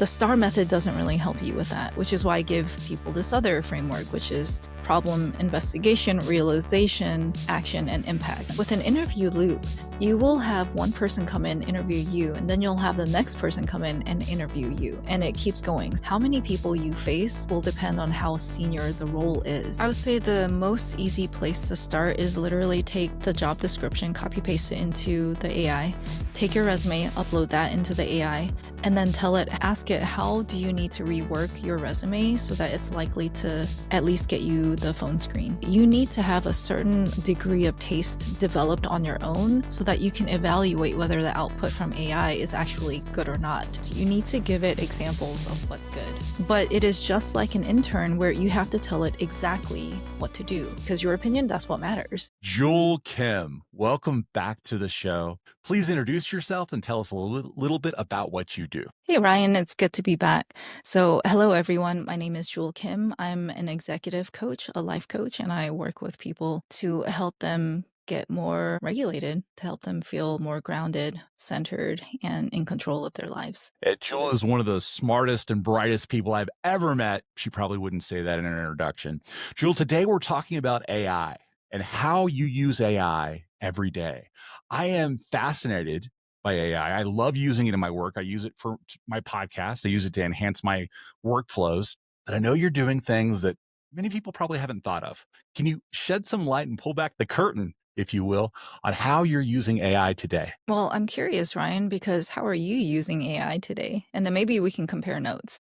The STAR method doesn't really help you with that, which is why I give people this other framework, which is problem, investigation, realization, action, and impact. With an interview loop, you will have one person come in, interview you, and then you'll have the next person come in and interview you, and it keeps going. How many people you face will depend on how senior the role is. I would say the most easy place to start is literally take the job description, copy paste it into the AI, take your resume, upload that into the AI, and then ask it, how do you need to rework your resume so that it's likely to at least get you the phone screen? You need to have a certain degree of taste developed on your own so that you can evaluate whether the output from AI is actually good or not. So you need to give it examples of what's good. But it is just like an intern where you have to tell it exactly what to do, because your opinion, that's what matters. Jule Kim, welcome back to the show. Please introduce yourself and tell us a little bit about what you do. Hey, Ryan, it's good to be back. So hello, everyone. My name is Jule Kim. I'm an executive coach, a life coach, and I work with people to help them get more regulated, to help them feel more grounded, centered, and in control of their lives. Jule is one of the smartest and brightest people I've ever met. She probably wouldn't say that in an introduction. Jule, today we're talking about AI and how you use AI every day. I am fascinated by AI. I love using it in my work. I use it for my podcast. I use it to enhance my workflows. But I know you're doing things that many people probably haven't thought of. Can you shed some light and pull back the curtain, if you will, on how you're using AI today? Well, I'm curious, Ryan, because how are you using AI today? And then maybe we can compare notes.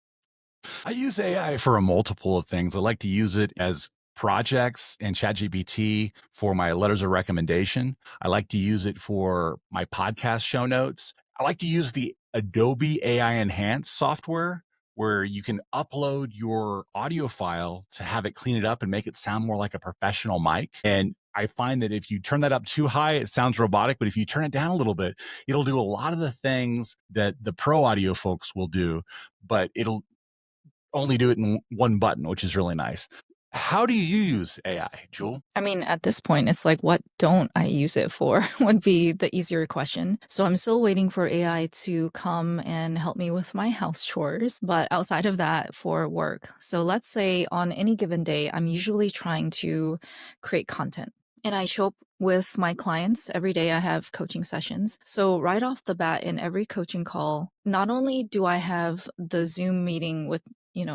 I use AI for a multiple of things. I like to use it as projects and ChatGPT for my letters of recommendation. I like to use it for my podcast show notes. I like to use the Adobe AI Enhance software where you can upload your audio file to have it clean it up and make it sound more like a professional mic. And I find that if you turn that up too high, it sounds robotic, but if you turn it down a little bit, it'll do a lot of the things that the pro audio folks will do, but it'll only do it in one button, which is really nice. How do you use AI, Jule? I mean, at this point, it's like, what don't I use it for would be the easier question. So I'm still waiting for AI to come and help me with my house chores, but outside of that, for work. So let's say on any given day, I'm usually trying to create content. And I show up with my clients every day. I have coaching sessions. So right off the bat, in every coaching call, not only do I have the Zoom meeting with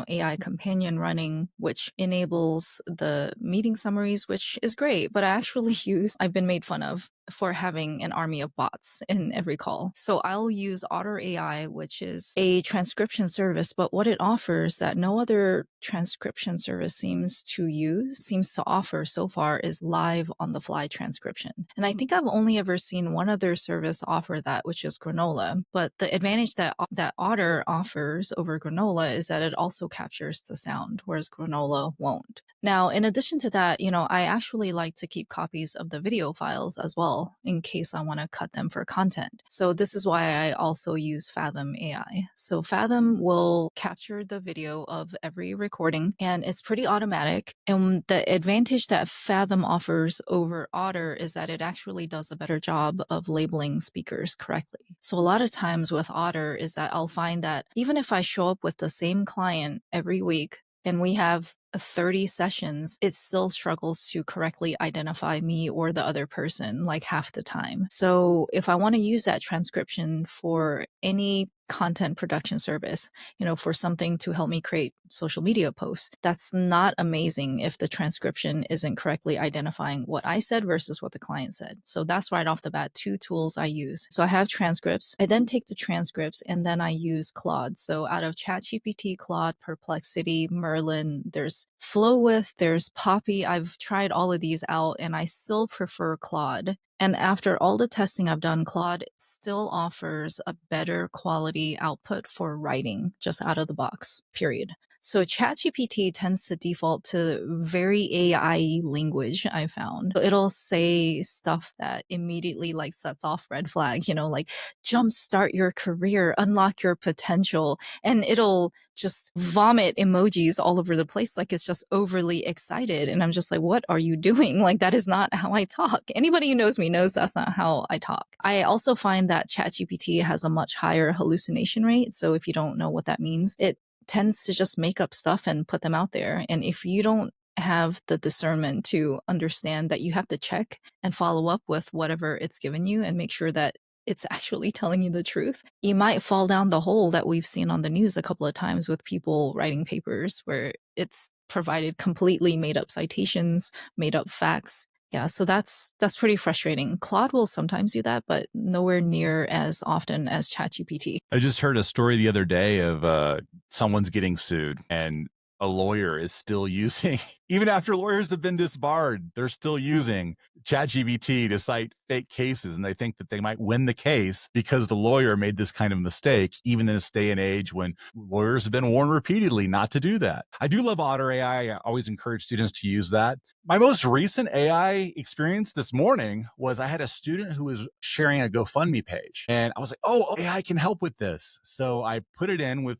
AI companion running, which enables the meeting summaries, which is great, but I've been made fun of for having an army of bots in every call. So I'll use Otter AI, which is a transcription service, but what it offers that no other transcription service seems to offer so far is live on the fly transcription. And I think I've only ever seen one other service offer that, which is Granola. But the advantage that Otter offers over Granola is that it also captures the sound, whereas Granola won't. Now, in addition to that, I actually like to keep copies of the video files as well in case I want to cut them for content. So this is why I also use Fathom AI. So Fathom will capture the video of every recording, and it's pretty automatic. And the advantage that Fathom offers over Otter is that it actually does a better job of labeling speakers correctly. So a lot of times with Otter is that I'll find that even if I show up with the same client every week and we have 30 sessions, it still struggles to correctly identify me or the other person like half the time. So if I want to use that transcription for any content production service, for something to help me create social media posts, that's not amazing if the transcription isn't correctly identifying what I said versus what the client said. So that's right off the bat, two tools I use. So I have transcripts. I then take the transcripts and then I use Claude. So out of ChatGPT, Claude, Perplexity, Merlin, there's Flowwith, there's Poppy. I've tried all of these out and I still prefer Claude. And after all the testing I've done, Claude still offers a better quality output for writing just out of the box, period. So ChatGPT tends to default to very AI language, I found. It'll say stuff that immediately like sets off red flags, like jumpstart your career, unlock your potential, and it'll just vomit emojis all over the place like it's just overly excited. And I'm just like, what are you doing? Like, that is not how I talk. Anybody who knows me knows that's not how I talk. I also find that ChatGPT has a much higher hallucination rate. So if you don't know what that means, it tends to just make up stuff and put them out there. And if you don't have the discernment to understand that you have to check and follow up with whatever it's given you and make sure that it's actually telling you the truth, you might fall down the hole that we've seen on the news a couple of times with people writing papers where it's provided completely made up citations, made up facts. Yeah, so that's pretty frustrating. Claude will sometimes do that, but nowhere near as often as ChatGPT. I just heard a story the other day of someone's getting sued and a lawyer is still using, even after lawyers have been disbarred, they're still using ChatGPT to cite fake cases. And they think that they might win the case because the lawyer made this kind of mistake, even in this day and age when lawyers have been warned repeatedly not to do that. I do love Otter AI. I always encourage students to use that. My most recent AI experience this morning was I had a student who was sharing a GoFundMe page and I was like, oh, AI can help with this. So I put it in with,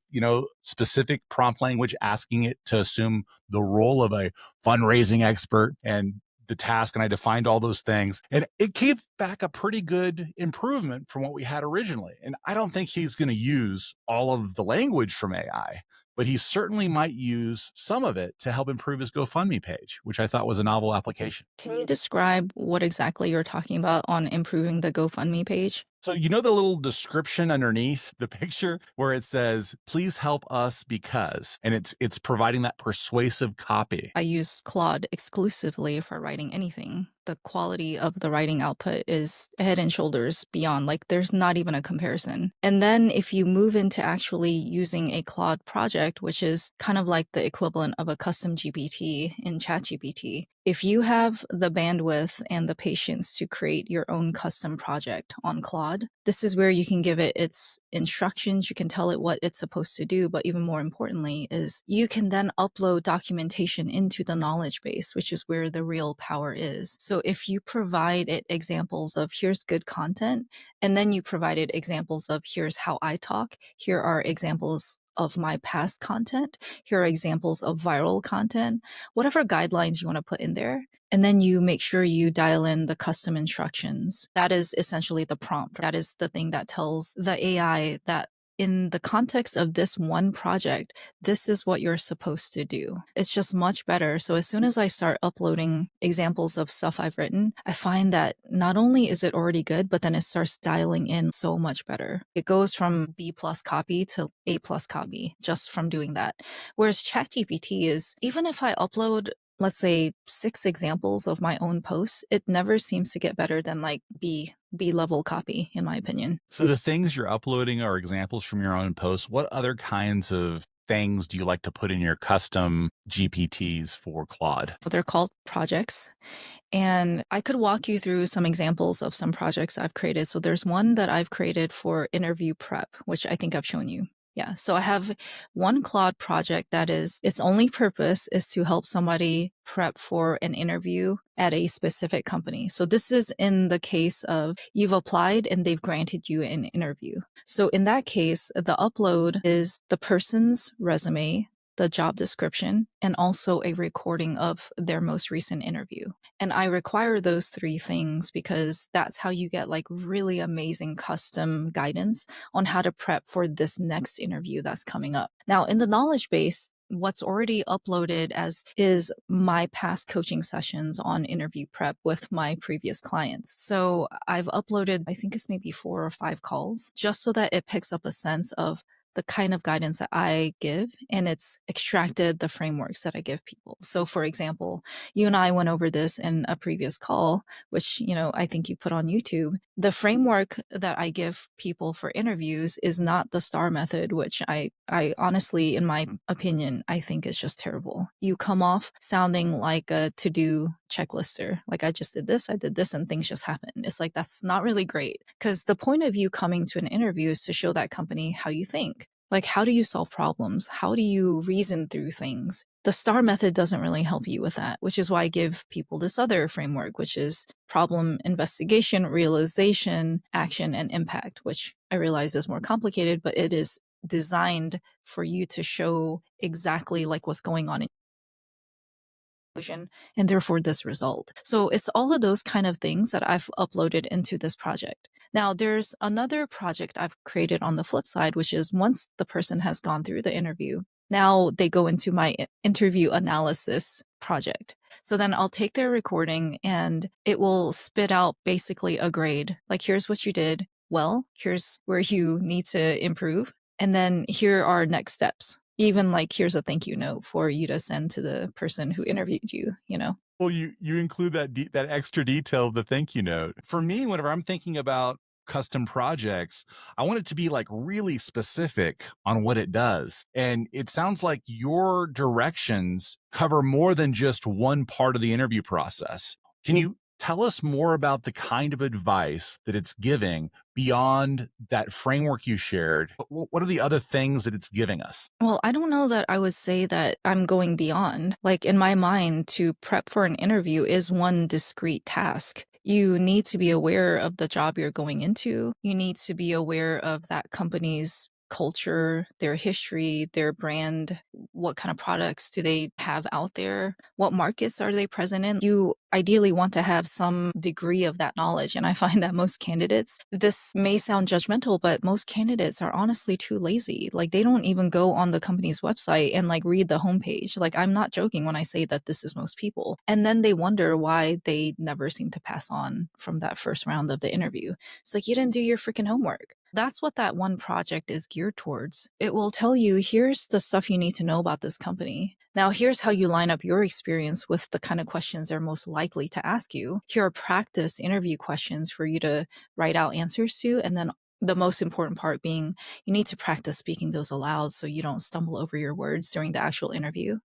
specific prompt language, asking it to assume the role of a fundraising expert and the task. And I defined all those things and it came back a pretty good improvement from what we had originally. And I don't think he's going to use all of the language from AI, but he certainly might use some of it to help improve his GoFundMe page, which I thought was a novel application. Can you describe what exactly you're talking about on improving the GoFundMe page? So, you know the little description underneath the picture where it says, please help us because, and it's providing that persuasive copy. I use Claude exclusively for writing anything. The quality of the writing output is head and shoulders beyond, like, there's not even a comparison. And then if you move into actually using a Claude project, which is kind of like the equivalent of a custom GPT in ChatGPT, if you have the bandwidth and the patience to create your own custom project on Claude, this is where you can give it its instructions, you can tell it what it's supposed to do, but even more importantly is you can then upload documentation into the knowledge base, which is where the real power is. So if you provide it examples of here's good content, and then you provided examples of here's how I talk, here are examples of my past content, here are examples of viral content, whatever guidelines you want to put in there. And then you make sure you dial in the custom instructions. That is essentially the prompt. That is the thing that tells the AI that in the context of this one project, this is what you're supposed to do. It's just much better. So as soon as I start uploading examples of stuff I've written, I find that not only is it already good, but then it starts dialing in so much better. It goes from B plus copy to A plus copy just from doing that. Whereas ChatGPT is, even if I upload, let's say, 6 examples of my own posts, it never seems to get better than like B level copy, in my opinion. So the things you're uploading are examples from your own posts. What other kinds of things do you like to put in your custom GPTs for Claude? So they're called projects. And I could walk you through some examples of some projects I've created. So there's one that I've created for interview prep, which I think I've shown you. Yeah. So I have one Claude project that is, its only purpose is to help somebody prep for an interview at a specific company. So this is in the case of you've applied and they've granted you an interview. So in that case, the upload is the person's resume, the job description, and also a recording of their most recent interview. And I require those 3 things because that's how you get like really amazing custom guidance on how to prep for this next interview that's coming up. Now, in the knowledge base, what's already uploaded as is my past coaching sessions on interview prep with my previous clients. So I've uploaded, I think it's maybe 4 or 5 calls just so that it picks up a sense of the kind of guidance that I give, and it's extracted the frameworks that I give people. So for example, you and I went over this in a previous call, which, I think you put on YouTube. The framework that I give people for interviews is not the STAR method, which I honestly, in my opinion, I think is just terrible. You come off sounding like a to-do checklister. Like, I just did this, and things just happen. It's like, that's not really great because the point of you coming to an interview is to show that company how you think. Like, how do you solve problems? How do you reason through things? The STAR method doesn't really help you with that, which is why I give people this other framework, which is problem investigation, realization, action, and impact, which I realize is more complicated, but it is designed for you to show exactly like what's going on in and therefore this result. So it's all of those kind of things that I've uploaded into this project. Now, there's another project I've created on the flip side, which is once the person has gone through the interview, now they go into my interview analysis project. So then I'll take their recording and it will spit out basically a grade. Like, here's what you did well, here's where you need to improve. And then here are next steps. Even like, here's a thank you note for you to send to the person who interviewed you, you know? Well, you include that extra detail of the thank you note. For me, whenever I'm thinking about custom projects, I want it to be like really specific on what it does. And it sounds like your directions cover more than just one part of the interview process. Can you tell us more about the kind of advice that it's giving beyond that framework you shared? What are the other things that it's giving us? Well, I don't know that I would say that I'm going beyond. Like, in my mind, to prep for an interview is one discrete task. You need to be aware of the job you're going into. You need to be aware of that company's culture, their history, their brand, what kind of products do they have out there, what markets are they present in. You ideally want to have some degree of that knowledge. And I find that most candidates, this may sound judgmental, but most candidates are honestly too lazy. Like, they don't even go on the company's website and like read the homepage. Like, I'm not joking when I say that this is most people. And then they wonder why they never seem to pass on from that first round of the interview. It's like, you didn't do your freaking homework. That's what that one project is geared towards. It will tell you, here's the stuff you need to know about this company. Now, here's how you line up your experience with the kind of questions they're most likely to ask you. Here are practice interview questions for you to write out answers to. And then the most important part being you need to practice speaking those aloud so you don't stumble over your words during the actual interview.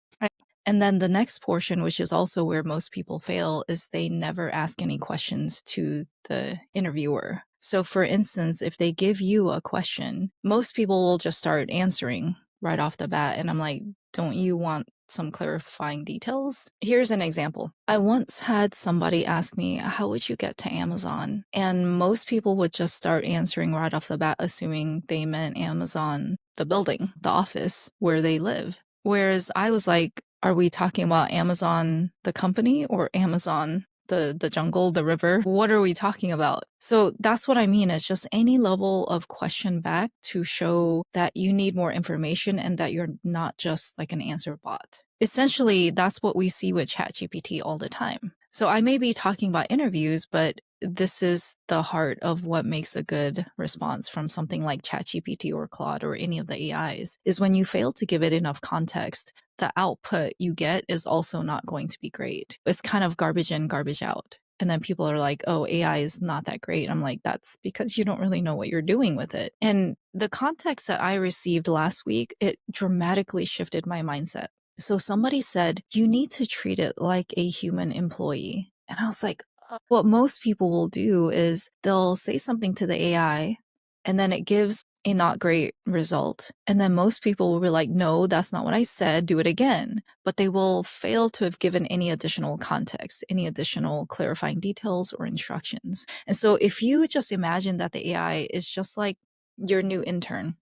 And then the next portion, which is also where most people fail, is they never ask any questions to the interviewer. So, for instance, if they give you a question, most people will just start answering right off the bat. And I'm like, don't you want some clarifying details? Here's an example. I once had somebody ask me, how would you get to Amazon? And most people would just start answering right off the bat, assuming they meant Amazon, the building, the office where they live. Whereas I was like, are we talking about Amazon, the company, or Amazon, the jungle, the river? What are we talking about? So that's what I mean. It's just any level of question back to show that you need more information and that you're not just like an answer bot. Essentially, that's what we see with ChatGPT all the time. So I may be talking about interviews, but this is the heart of what makes a good response from something like ChatGPT or Claude or any of the AIs is when you fail to give it enough context, the output you get is also not going to be great. It's kind of garbage in, garbage out. And then people are like, oh, AI is not that great. I'm like, that's because you don't really know what you're doing with it. And the context that I received last week, it dramatically shifted my mindset. So somebody said, you need to treat it like a human employee. And I was like, what most people will do is they'll say something to the AI and then it gives a not great result. And then most people will be like, no, that's not what I said. Do it again. But they will fail to have given any additional context, any additional clarifying details or instructions. And so if you just imagine that the AI is just like your new intern,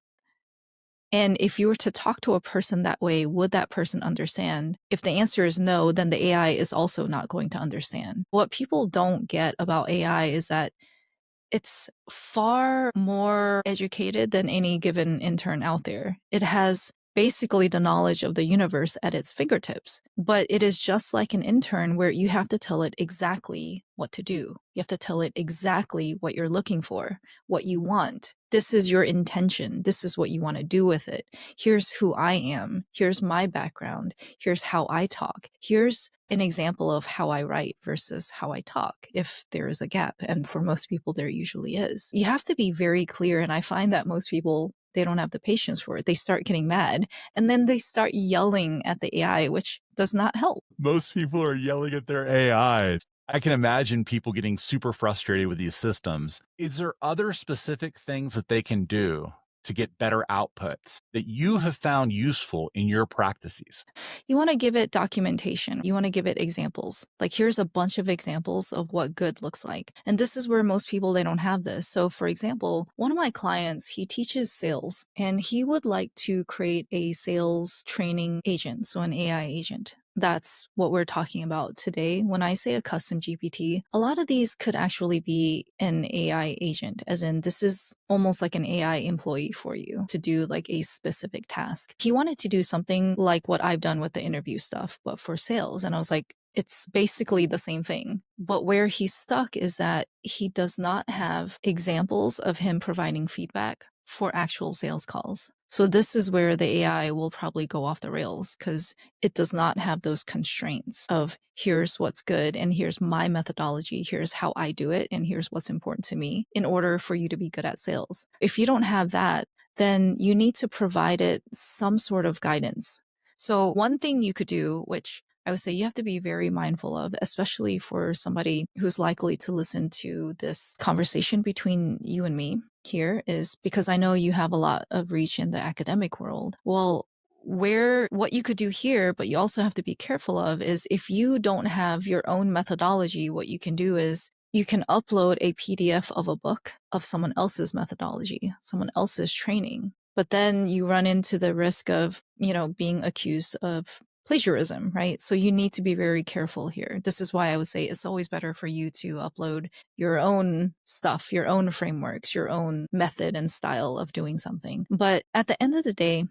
and if you were to talk to a person that way, would that person understand? If the answer is no, then the AI is also not going to understand. What people don't get about AI is that it's far more educated than any given intern out there. It has basically the knowledge of the universe at its fingertips, but it is just like an intern where you have to tell it exactly what to do. You have to tell it exactly what you're looking for, what you want. This is your intention. This is what you want to do with it. Here's who I am. Here's my background. Here's how I talk. Here's an example of how I write versus how I talk, if there is a gap. And for most people, there usually is. You have to be very clear. And I find that most people, they don't have the patience for it. They start getting mad and then they start yelling at the AI, which does not help. Most people are yelling at their AIs. I can imagine people getting super frustrated with these systems. Is there other specific things that they can do to get better outputs that you have found useful in your practices? You want to give it documentation. You want to give it examples. Like, here's a bunch of examples of what good looks like. And this is where most people, they don't have this. So for example, one of my clients, he teaches sales and he would like to create a sales training agent. So an AI agent. That's what we're talking about today. When I say a custom GPT, a lot of these could actually be an AI agent, as in this is almost like an AI employee for you to do like a specific task. He wanted to do something like what I've done with the interview stuff, but for sales. And I was like, it's basically the same thing. But where he's stuck is that he does not have examples of him providing feedback for actual sales calls. So this is where the AI will probably go off the rails because it does not have those constraints of here's what's good and here's my methodology, here's how I do it, and here's what's important to me in order for you to be good at sales. If you don't have that, then you need to provide it some sort of guidance. So one thing you could do, which I would say you have to be very mindful of, especially for somebody who's likely to listen to this conversation between you and me here, is because I know you have a lot of reach in the academic world. Well, what you could do here, but you also have to be careful of, is if you don't have your own methodology, what you can do is you can upload a PDF of a book of someone else's methodology, someone else's training. But then you run into the risk of, being accused of plagiarism, right? So you need to be very careful here. This is why I would say it's always better for you to upload your own stuff, your own frameworks, your own method and style of doing something. But at the end of the day,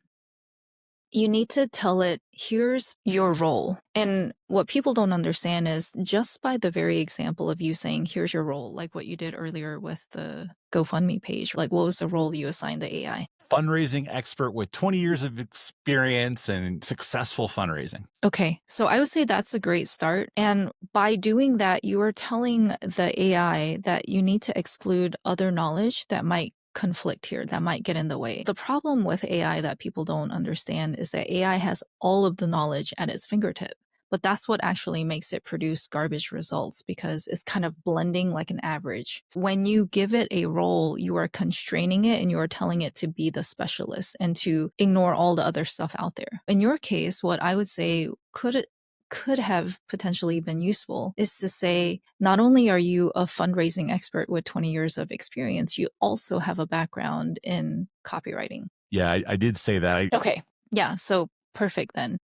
you need to tell it, here's your role. And what people don't understand is just by the very example of you saying, here's your role, like what you did earlier with the GoFundMe page, like what was the role you assigned the AI? Fundraising expert with 20 years of experience and successful fundraising. Okay, so I would say that's a great start. And by doing that, you are telling the AI that you need to exclude other knowledge that might conflict here, that might get in the way. The problem with AI that people don't understand is that AI has all of the knowledge at its fingertip. But that's what actually makes it produce garbage results because it's kind of blending like an average. When you give it a role, you are constraining it and you are telling it to be the specialist and to ignore all the other stuff out there. In your case, what I would say could have potentially been useful is to say, not only are you a fundraising expert with 20 years of experience, you also have a background in copywriting. Yeah, I did say that. Okay. Yeah. So perfect then.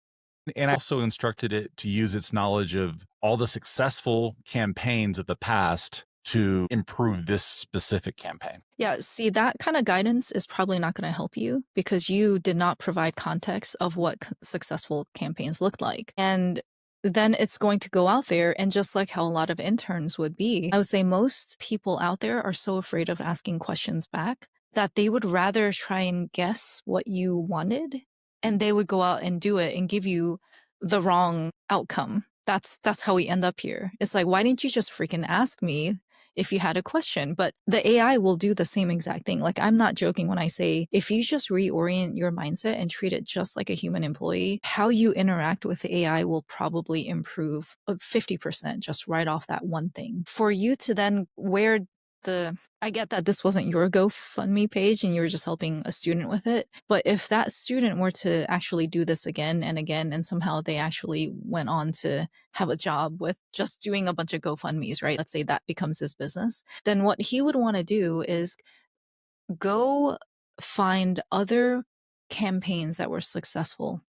And I also instructed it to use its knowledge of all the successful campaigns of the past to improve this specific campaign. Yeah, see, that kind of guidance is probably not going to help you because you did not provide context of what successful campaigns looked like. And then it's going to go out there, and just like how a lot of interns would be, I would say most people out there are so afraid of asking questions back that they would rather try and guess what you wanted, and they would go out and do it and give you the wrong outcome. That's how we end up here. It's like, why didn't you just freaking ask me if you had a question? But the AI will do the same exact thing. Like, I'm not joking when I say, if you just reorient your mindset and treat it just like a human employee, how you interact with the AI will probably improve 50% just right off that one thing. For you to then where I get that this wasn't your GoFundMe page and you were just helping a student with it. But if that student were to actually do this again and again, and somehow they actually went on to have a job with just doing a bunch of GoFundMes, right? Let's say that becomes his business. Then what he would want to do is go find other campaigns that were successful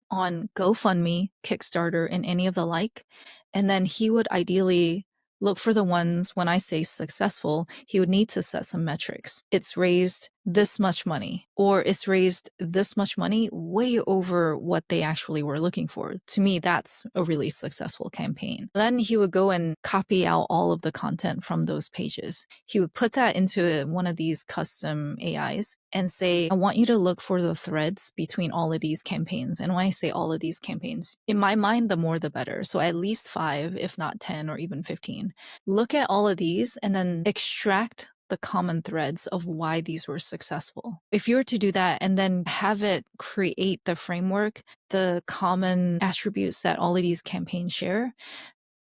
on GoFundMe, Kickstarter, and any of the like. And then he would ideally look for the ones, when I say successful, he would need to set some metrics. It's raised this much money, or it's raised this much money way over what they actually were looking for. To me, that's a really successful campaign. Then he would go and copy out all of the content from those pages. He would put that into one of these custom AIs and say, I want you to look for the threads between all of these campaigns. And when I say all of these campaigns, in my mind, the more the better. So at least 5, if not 10 or even 15. Look at all of these and then extract the common threads of why these were successful. If you were to do that and then have it create the framework, the common attributes that all of these campaigns share,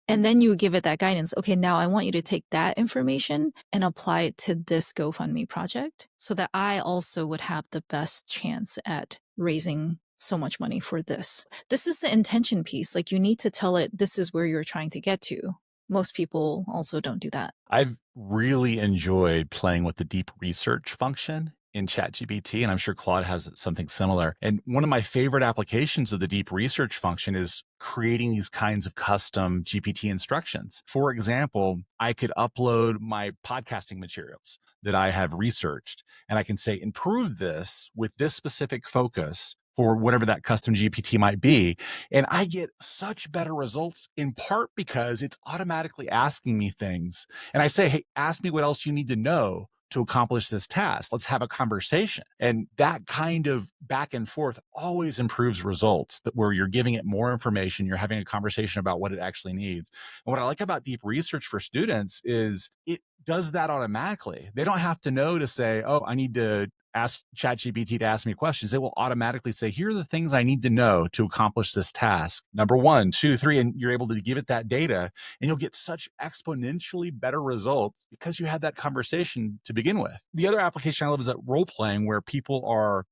And then you would give it that guidance. Okay, now I want you to take that information and apply it to this GoFundMe project so that I also would have the best chance at raising so much money for this. This is the intention piece. Like you need to tell it this is where you're trying to get to. Most people also don't do that. I've really enjoyed playing with the deep research function in ChatGPT, and I'm sure Claude has something similar. And one of my favorite applications of the deep research function is creating these kinds of custom GPT instructions. For example, I could upload my podcasting materials that I have researched, and I can say, improve this with this specific focus for whatever that custom GPT might be. And I get such better results in part because it's automatically asking me things and I say, hey, ask me what else you need to know to accomplish this task. Let's have a conversation. And that kind of back and forth always improves results that where you're giving it more information, you're having a conversation about what it actually needs. And what I like about deep research for students is it does that automatically. They don't have to know to say, oh, I need to ask ChatGPT to ask me questions. It will automatically say, here are the things I need to know to accomplish this task. Number one, two, three, and you're able to give it that data and you'll get such exponentially better results because you had that conversation to begin with. The other application I love is that role playing where people are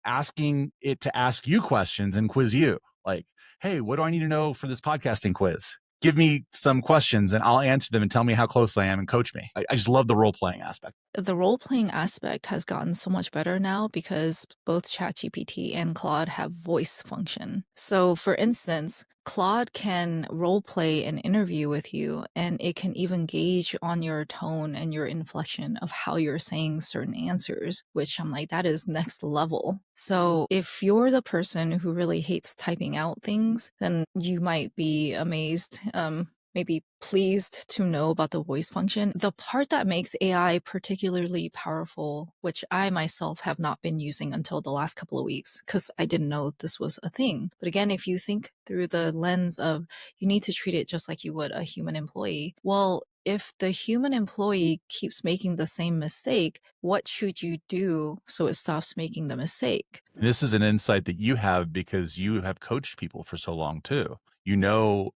asking it to ask you questions and quiz you. Like, hey, what do I need to know for this podcasting quiz? Give me some questions and I'll answer them and tell me how close I am and coach me. I just love the role playing aspect. The role playing aspect has gotten so much better now because both ChatGPT and Claude have voice function. So, for instance, Claude can role play an interview with you and it can even gauge on your tone and your inflection of how you're saying certain answers, which I'm like, that is next level. So, if you're the person who really hates typing out things, then you might be amazed. Maybe pleased to know about the voice function. The part that makes AI particularly powerful, which I myself have not been using until the last couple of weeks because I didn't know this was a thing. But again, if you think through the lens of you need to treat it just like you would a human employee, well, if the human employee keeps making the same mistake, what should you do so it stops making the mistake? And this is an insight that you have because you have coached people for so long too. You know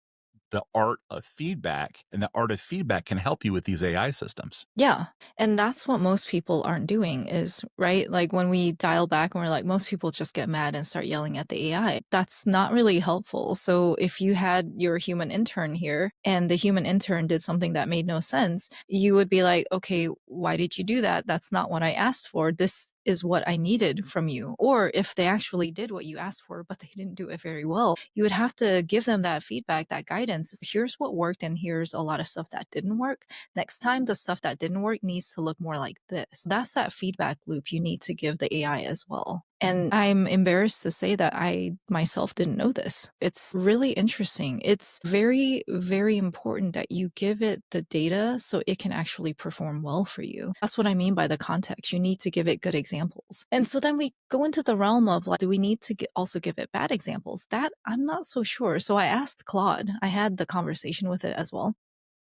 the art of feedback, and the art of feedback can help you with these AI systems. Yeah. And that's what most people aren't doing is, right? Like when we dial back and we're like, most people just get mad and start yelling at the AI. That's not really helpful. So if you had your human intern here and the human intern did something that made no sense, you would be like, okay, why did you do that? That's not what I asked for. This is what I needed from you. Or if they actually did what you asked for, but they didn't do it very well, you would have to give them that feedback, that guidance. Here's what worked, and here's a lot of stuff that didn't work. Next time, the stuff that didn't work needs to look more like this. That's that feedback loop you need to give the AI as well. And I'm embarrassed to say that I myself didn't know this. It's really interesting. It's very, very important that you give it the data so it can actually perform well for you. That's what I mean by the context. You need to give it good examples. And so then we go into the realm of like, do we need to also give it bad examples? That I'm not so sure. So I asked Claude, I had the conversation with it as well.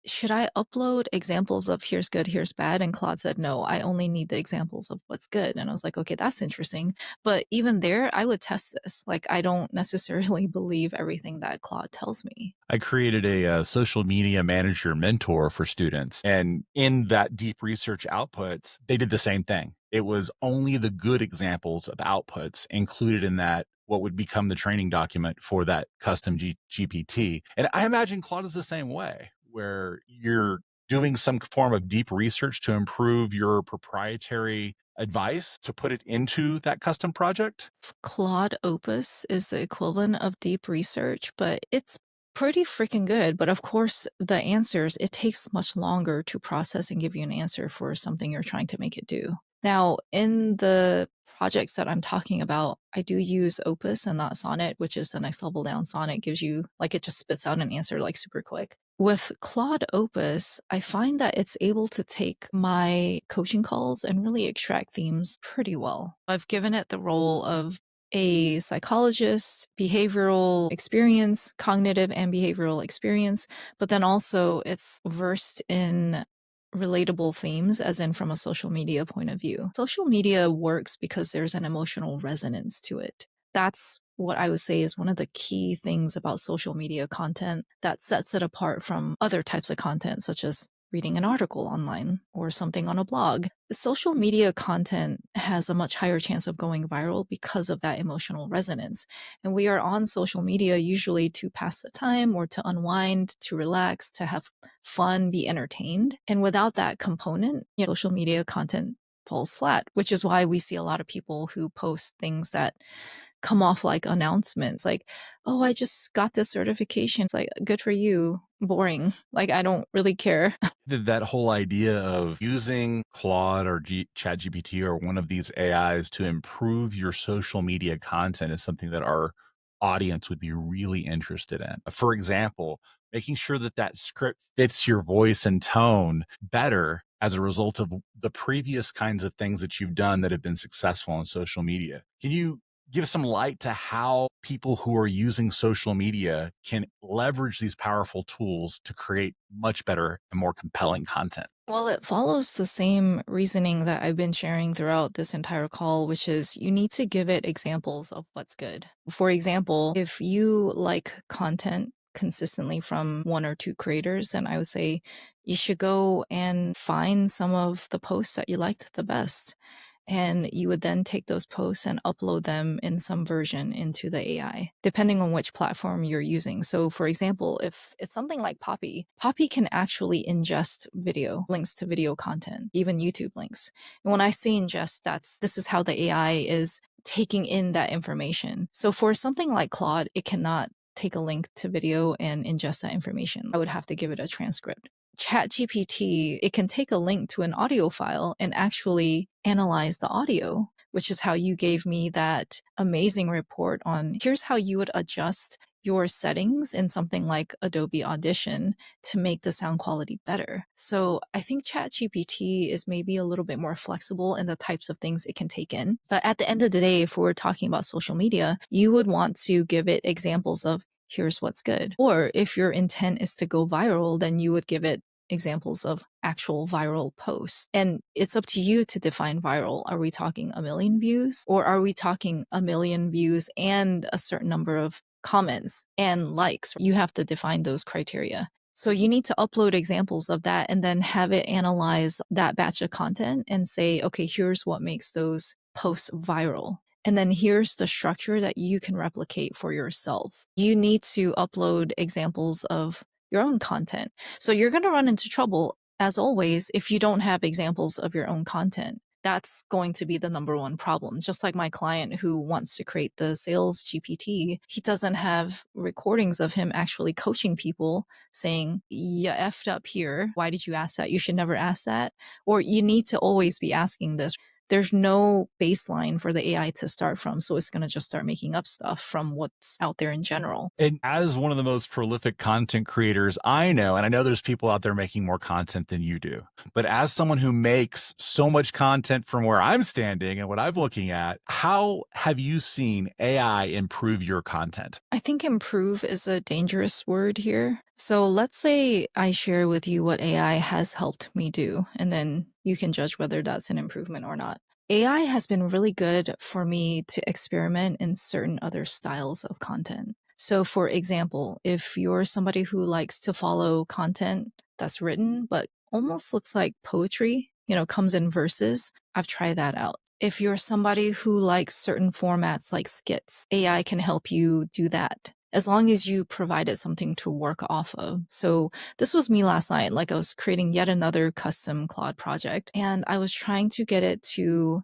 Should I upload examples of here's good, here's bad? And Claude said, no, I only need the examples of what's good. And I was like, okay, that's interesting. But even there, I would test this. Like, I don't necessarily believe everything that Claude tells me. I created a social media manager mentor for students. And in that deep research outputs, they did the same thing. It was only the good examples of outputs included in that what would become the training document for that custom GPT. And I imagine Claude is the same way, where you're doing some form of deep research to improve your proprietary advice to put it into that custom project. Claude Opus is the equivalent of deep research, but it's pretty freaking good. But of course, the answers, it takes much longer to process and give you an answer for something you're trying to make it do. Now, in the projects that I'm talking about, I do use Opus and not Sonnet, which is the next level down. Sonnet gives you, like, it just spits out an answer like super quick. With Claude Opus, I find that it's able to take my coaching calls and really extract themes pretty well. I've given it the role of a psychologist, behavioral experience, cognitive and behavioral experience, but then also it's versed in relatable themes, as in from a social media point of view. Social media works because there's an emotional resonance to it. That's what I would say is one of the key things about social media content that sets it apart from other types of content, such as reading an article online or something on a blog. The social media content has a much higher chance of going viral because of that emotional resonance. And we are on social media usually to pass the time or to unwind, to relax, to have fun, be entertained. And without that component, social media content falls flat, which is why we see a lot of people who post things that come off like announcements like, "Oh, I just got this certification." It's like, "Good for you." Boring. Like, I don't really care. That whole idea of using Claude or ChatGPT or one of these AIs to improve your social media content is something that our audience would be really interested in. For example, making sure that that script fits your voice and tone better as a result of the previous kinds of things that you've done that have been successful on social media. Can you give some light to how people who are using social media can leverage these powerful tools to create much better and more compelling content? Well, it follows the same reasoning that I've been sharing throughout this entire call, which is you need to give it examples of what's good. For example, if you like content consistently from one or two creators, then I would say you should go and find some of the posts that you liked the best. And you would then take those posts and upload them in some version into the AI, depending on which platform you're using. So, for example, if it's something like Poppy, Poppy can actually ingest video, links to video content, even YouTube links. And when I say ingest, this is how the AI is taking in that information. So, for something like Claude, it cannot take a link to video and ingest that information. I would have to give it a transcript. ChatGPT, it can take a link to an audio file and actually analyze the audio, which is how you gave me that amazing report on here's how you would adjust your settings in something like Adobe Audition to make the sound quality better. So I think ChatGPT is maybe a little bit more flexible in the types of things it can take in. But at the end of the day, if we're talking about social media, you would want to give it examples of here's what's good. Or if your intent is to go viral, then you would give it examples of actual viral posts. And it's up to you to define viral. Are we talking a million views or are we talking a million views and a certain number of comments and likes? You have to define those criteria. So you need to upload examples of that and then have it analyze that batch of content and say, okay, here's what makes those posts viral. And then here's the structure that you can replicate for yourself. You need to upload examples of your own content. So you're going to run into trouble, as always, if you don't have examples of your own content. That's going to be the number one problem. Just like my client who wants to create the sales GPT, he doesn't have recordings of him actually coaching people saying, you effed up here. Why did you ask that? You should never ask that. Or you need to always be asking this. There's no baseline for the AI to start from. So it's going to just start making up stuff from what's out there in general. And as one of the most prolific content creators I know, and I know there's people out there making more content than you do, but as someone who makes so much content from where I'm standing and what I'm looking at, how have you seen AI improve your content? I think improve is a dangerous word here. So let's say I share with you what AI has helped me do, and then you can judge whether that's an improvement or not. AI has been really good for me to experiment in certain other styles of content. So, for example, if you're somebody who likes to follow content that's written but almost looks like poetry, comes in verses, I've tried that out. If you're somebody who likes certain formats like skits, AI can help you do that as long as you provided something to work off of. So this was me last night. Like I was creating yet another custom Claude project and I was trying to get it to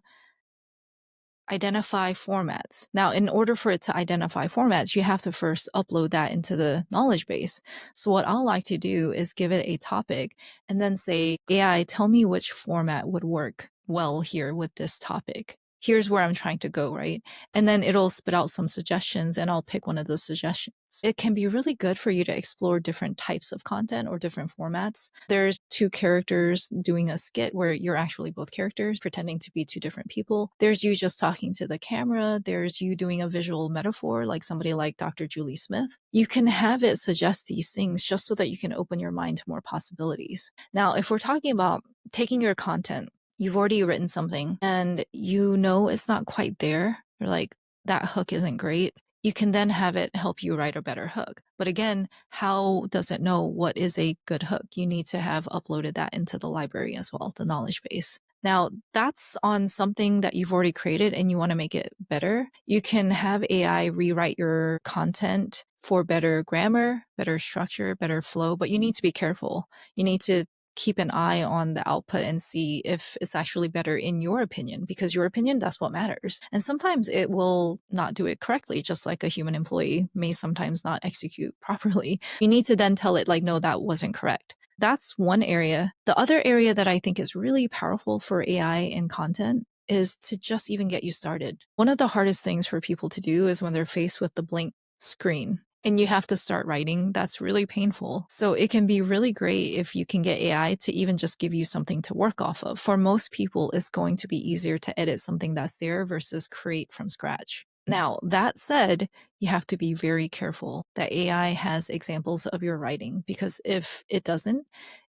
identify formats. Now, in order for it to identify formats, you have to first upload that into the knowledge base. So what I'll like to do is give it a topic and then say, AI, tell me which format would work well here with this topic. Here's where I'm trying to go, right? And then it'll spit out some suggestions and I'll pick one of the suggestions. It can be really good for you to explore different types of content or different formats. There's two characters doing a skit where you're actually both characters pretending to be two different people. There's you just talking to the camera. There's you doing a visual metaphor like somebody like Dr. Julie Smith. You can have it suggest these things just so that you can open your mind to more possibilities. Now, if we're talking about taking your content, you've already written something and it's not quite there. You're like, that hook isn't great, you can then have it help you write a better hook. But again, how does it know what is a good hook? You need to have uploaded that into the library as well, the knowledge base. Now, that's on something that you've already created and you want to make it better. You can have AI rewrite your content for better grammar, better structure, better flow, but you need to be careful. You need to keep an eye on the output and see if it's actually better in your opinion, because your opinion, that's what matters. And sometimes it will not do it correctly, just like a human employee may sometimes not execute properly. You need to then tell it, like, no, that wasn't correct. That's one area. The other area that I think is really powerful for AI and content is to just even get you started. One of the hardest things for people to do is when they're faced with the blank screen and you have to start writing. That's really painful. So it can be really great if you can get AI to even just give you something to work off of. For most people, it's going to be easier to edit something that's there versus create from scratch. Now, that said, you have to be very careful that AI has examples of your writing, because if it doesn't,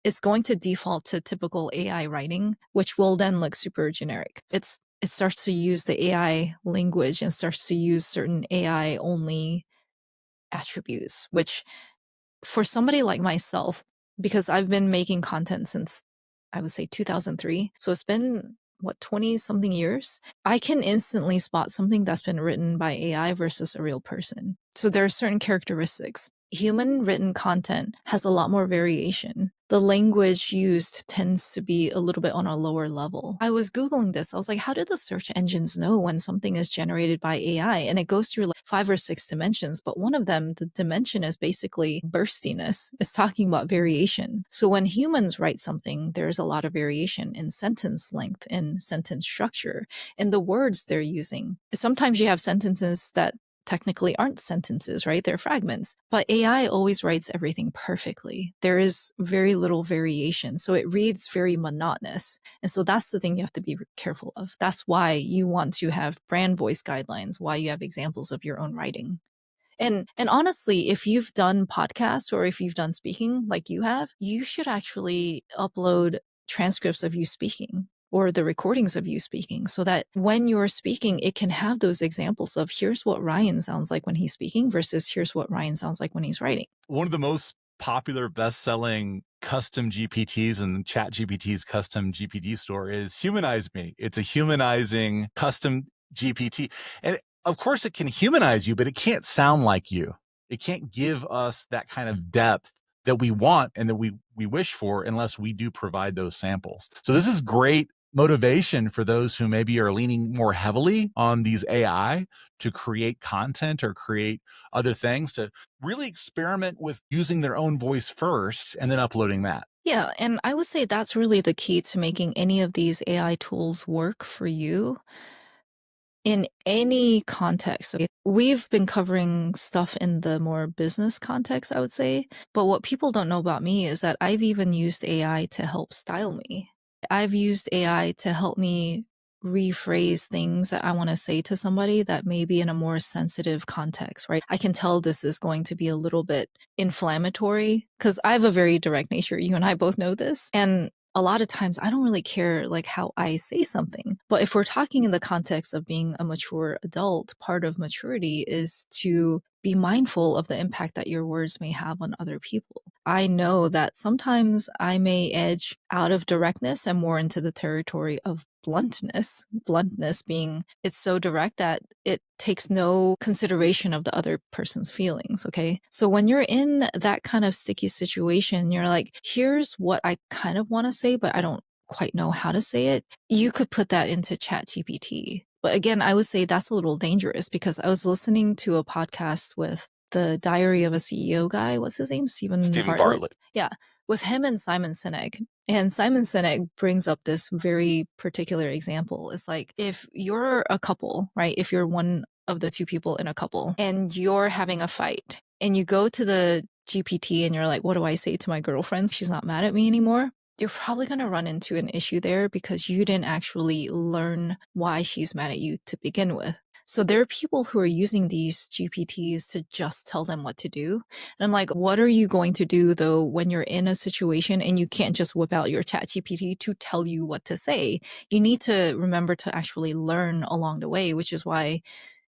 it's going to default to typical AI writing, which will then look super generic. It starts to use the AI language and starts to use certain AI only attributes, which for somebody like myself, because I've been making content since I would say 2003. So it's been what, 20 something years? I can instantly spot something that's been written by AI versus a real person. So there are certain characteristics. Human written content has a lot more variation. The language used tends to be a little bit on a lower level. I was Googling this. I was like, how do the search engines know when something is generated by AI? And it goes through like 5 or 6 dimensions, but one of them, the dimension is basically burstiness. It's talking about variation. So when humans write something, there's a lot of variation in sentence length, in sentence structure, in the words they're using. Sometimes you have sentences that technically aren't sentences, right? They're fragments. But AI always writes everything perfectly. There is very little variation. So it reads very monotonous. And so that's the thing you have to be careful of. That's why you want to have brand voice guidelines, why you have examples of your own writing. And honestly, if you've done podcasts or if you've done speaking like you have, you should actually upload transcripts of you speaking or the recordings of you speaking, so that when you're speaking, it can have those examples of here's what Ryan sounds like when he's speaking versus here's what Ryan sounds like when he's writing. One of the most popular best-selling custom GPTs and ChatGPT's custom GPT store is Humanize Me. It's a humanizing custom GPT. And of course it can humanize you, but it can't sound like you. It can't give us that kind of depth that we want and that we wish for unless we do provide those samples. So this is great motivation for those who maybe are leaning more heavily on these AI to create content or create other things, to really experiment with using their own voice first and then uploading that. Yeah, and I would say that's really the key to making any of these AI tools work for you in any context. Okay? We've been covering stuff in the more business context, I would say. But what people don't know about me is that I've even used AI to help style me. I've used AI to help me rephrase things that I want to say to somebody that may be in a more sensitive context, right? I can tell this is going to be a little bit inflammatory because I have a very direct nature. You and I both know this. And a lot of times I don't really care like how I say something. But if we're talking in the context of being a mature adult, part of maturity is to be mindful of the impact that your words may have on other people. I know that sometimes I may edge out of directness and more into the territory of bluntness. Bluntness being it's so direct that it takes no consideration of the other person's feelings. Okay. So when you're in that kind of sticky situation, you're like, here's what I kind of want to say, but I don't quite know how to say it. You could put that into ChatGPT. But again, I would say that's a little dangerous because I was listening to a podcast with the Diary of a CEO guy. What's his name? Stephen Stephen Bartlett. Bartlett. Yeah, with him and Simon Sinek. And Simon Sinek brings up this very particular example. It's like if you're a couple, right? If you're one of the two people in a couple and you're having a fight and you go to the GPT and you're like, what do I say to my girlfriend? She's not mad at me anymore. You're probably going to run into an issue there because you didn't actually learn why she's mad at you to begin with. So there are people who are using these GPTs to just tell them what to do. And I'm like, what are you going to do though when you're in a situation and you can't just whip out your chat GPT to tell you what to say? You need to remember to actually learn along the way, which is why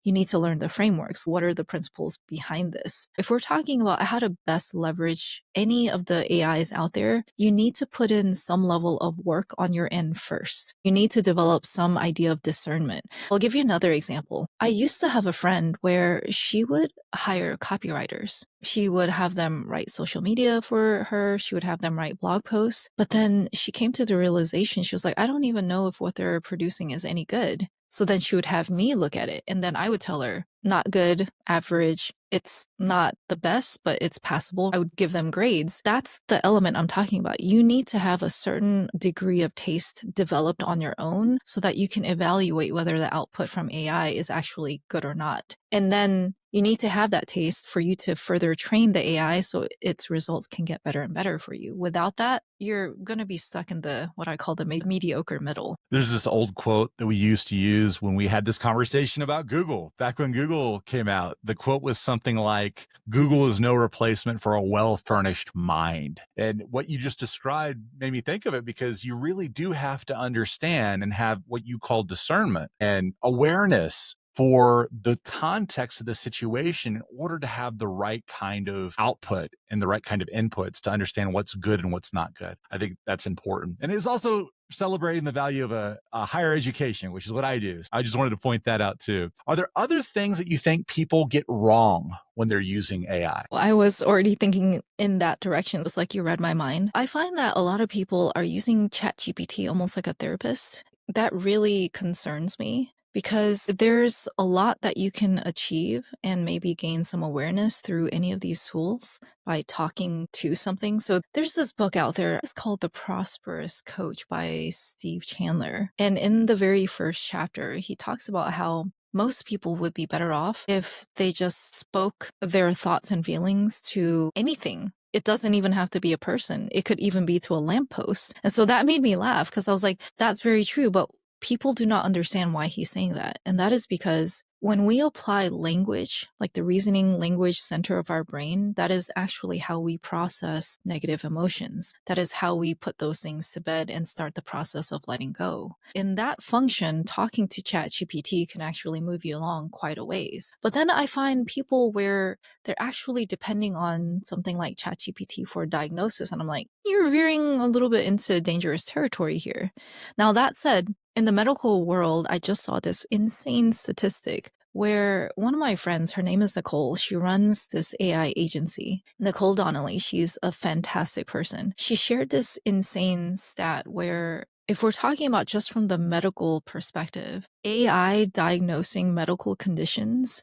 You need to learn the frameworks. What are the principles behind this? If we're talking about how to best leverage any of the AIs out there, you need to put in some level of work on your end first. You need to develop some idea of discernment. I'll give you another example. I used to have a friend where she would hire copywriters. She would have them write social media for her. She would have them write blog posts. But then she came to the realization, she was like, I don't even know if what they're producing is any good. So then she would have me look at it. And then I would tell her, not good, average. It's not the best, but it's passable. I would give them grades. That's the element I'm talking about. You need to have a certain degree of taste developed on your own so that you can evaluate whether the output from AI is actually good or not. And then you need to have that taste for you to further train the AI so its results can get better and better for you. Without that, you're going to be stuck in the what I call the mediocre middle. There's this old quote that we used to use when we had this conversation about Google. Back when Google came out, the quote was something like, Google is no replacement for a well-furnished mind. And what you just described made me think of it, because you really do have to understand and have what you call discernment and awareness for the context of the situation in order to have the right kind of output and the right kind of inputs to understand what's good and what's not good. I think that's important. And it's also celebrating the value of a higher education, which is what I do. I just wanted to point that out too. Are there other things that you think people get wrong when they're using AI? Well, I was already thinking in that direction. It's like you read my mind. I find that a lot of people are using ChatGPT almost like a therapist. That really concerns me because there's a lot that you can achieve and maybe gain some awareness through any of these tools by talking to something. So there's this book out there. It's called The Prosperous Coach by Steve Chandler. And in the very first chapter, he talks about how most people would be better off if they just spoke their thoughts and feelings to anything. It doesn't even have to be a person. It could even be to a lamppost. And so that made me laugh because I was like, that's very true. But people do not understand why he's saying that. And that is because when we apply language, like the reasoning language center of our brain, that is actually how we process negative emotions. That is how we put those things to bed and start the process of letting go. In that function, talking to ChatGPT can actually move you along quite a ways. But then I find people where they're actually depending on something like ChatGPT for diagnosis. And I'm like, you're veering a little bit into dangerous territory here. Now, that said, in the medical world, I just saw this insane statistic where one of my friends, her name is Nicole, she runs this AI agency. Nicole Donnelly, she's a fantastic person. She shared this insane stat where if we're talking about just from the medical perspective, AI diagnosing medical conditions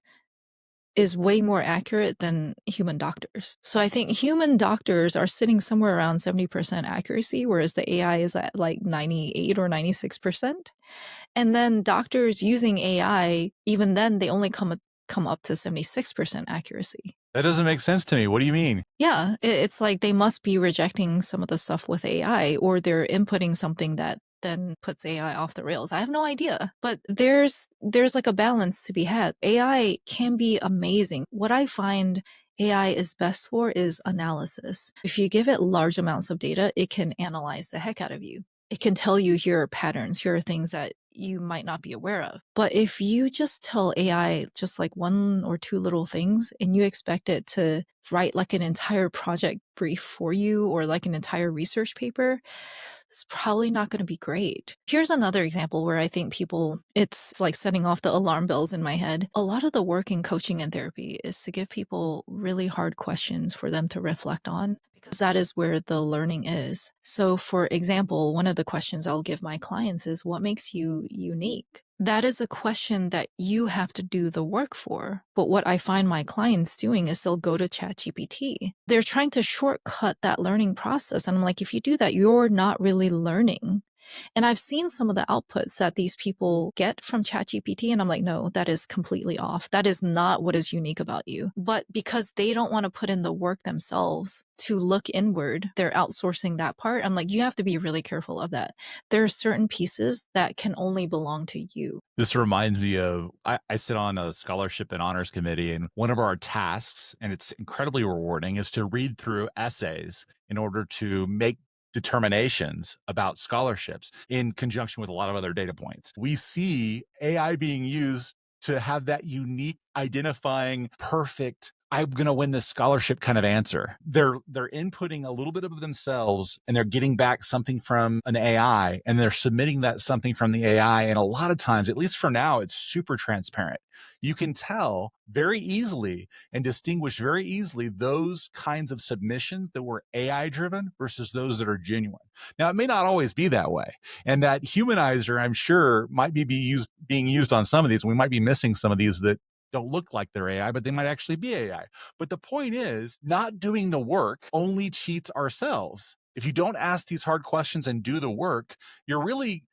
is way more accurate than human doctors. So I think human doctors are sitting somewhere around 70% accuracy, whereas the AI is at like 98 or 96%. And then doctors using AI, even then, they only come up to 76% accuracy. That doesn't make sense to me. What do you mean? Yeah, it's like they must be rejecting some of the stuff with AI, or they're inputting something that then puts AI off the rails. I have no idea. But there's like a balance to be had. AI can be amazing. What I find AI is best for is analysis. If you give it large amounts of data, it can analyze the heck out of you. It can tell you here are patterns, here are things that you might not be aware of. But if you just tell AI just like one or two little things and you expect it to write like an entire project brief for you or like an entire research paper, it's probably not going to be great. Here's another example where I think people, it's like setting off the alarm bells in my head. A lot of the work in coaching and therapy is to give people really hard questions for them to reflect on, because that is where the learning is. So, for example, one of the questions I'll give my clients is, what makes you unique? That is a question that you have to do the work for. But what I find my clients doing is they'll go to ChatGPT. They're trying to shortcut that learning process. And I'm like, if you do that, you're not really learning. And I've seen some of the outputs that these people get from ChatGPT, and I'm like, no, that is completely off. That is not what is unique about you. But because they don't want to put in the work themselves to look inward, they're outsourcing that part. I'm like, you have to be really careful of that. There are certain pieces that can only belong to you. This reminds me of I sit on a scholarship and honors committee, and one of our tasks, and it's incredibly rewarding, is to read through essays in order to make determinations about scholarships in conjunction with a lot of other data points. We see AI being used to have that unique identifying perfect I'm going to win this scholarship kind of answer. They're inputting a little bit of themselves and they're getting back something from an AI and they're submitting that something from the AI and a lot of times at least for now it's super transparent. You can tell very easily and distinguish very easily those kinds of submissions that were AI driven versus those that are genuine. Now it may not always be that way. And that humanizer I'm sure might being used on some of these. We might be missing some of these that don't look like they're AI, but they might actually be AI. But the point is, not doing the work only cheats ourselves. If you don't ask these hard questions and do the work, you're really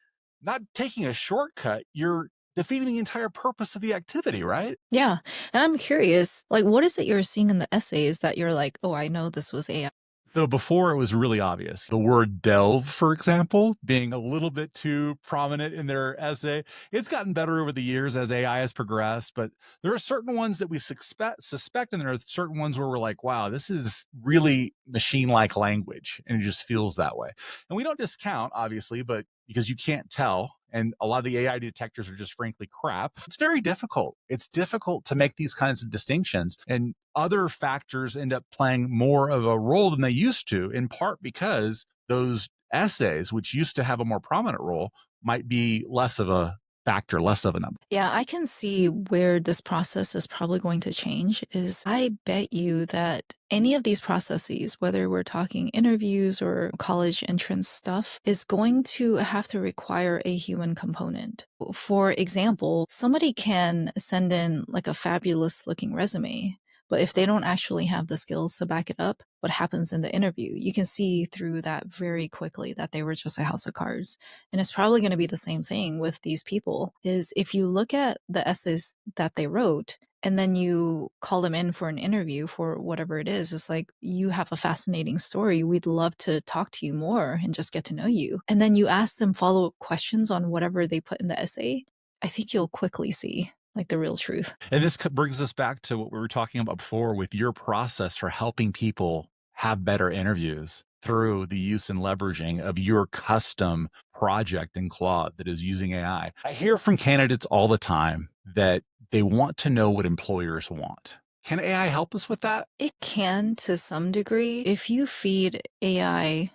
not taking a shortcut. You're defeating the entire purpose of the activity, right? Yeah. And I'm curious, like, what is it you're seeing in the essays that you're like, oh, I know this was AI? Though before it was really obvious. The word delve, for example, being a little bit too prominent in their essay. It's gotten better over the years as AI has progressed, but there are certain ones that we suspect, and there are certain ones where we're like, wow, this is really machine-like language, and it just feels that way. And we don't discount, obviously, but because you can't tell, and a lot of the AI detectors are just frankly crap, it's very difficult. It's difficult to make these kinds of distinctions. And other factors end up playing more of a role than they used to, in part because those essays, which used to have a more prominent role, might be less of a factor, less of a number. Yeah, I can see where this process is probably going to change is I bet you that any of these processes, whether we're talking interviews or college entrance stuff, is going to have to require a human component. For example, somebody can send in like a fabulous looking resume, but if they don't actually have the skills to back it up, what happens in the interview? You can see through that very quickly that they were just a house of cards. And it's probably going to be the same thing with these people is if you look at the essays that they wrote and then you call them in for an interview for whatever it is, it's like you have a fascinating story. We'd love to talk to you more and just get to know you. And then you ask them follow-up questions on whatever they put in the essay. I think you'll quickly see like the real truth. And this brings us back to what we were talking about before with your process for helping people have better interviews through the use and leveraging of your custom project in Claude that is using AI. I hear from candidates all the time that they want to know what employers want. Can AI help us with that? It can to some degree. If you feed AI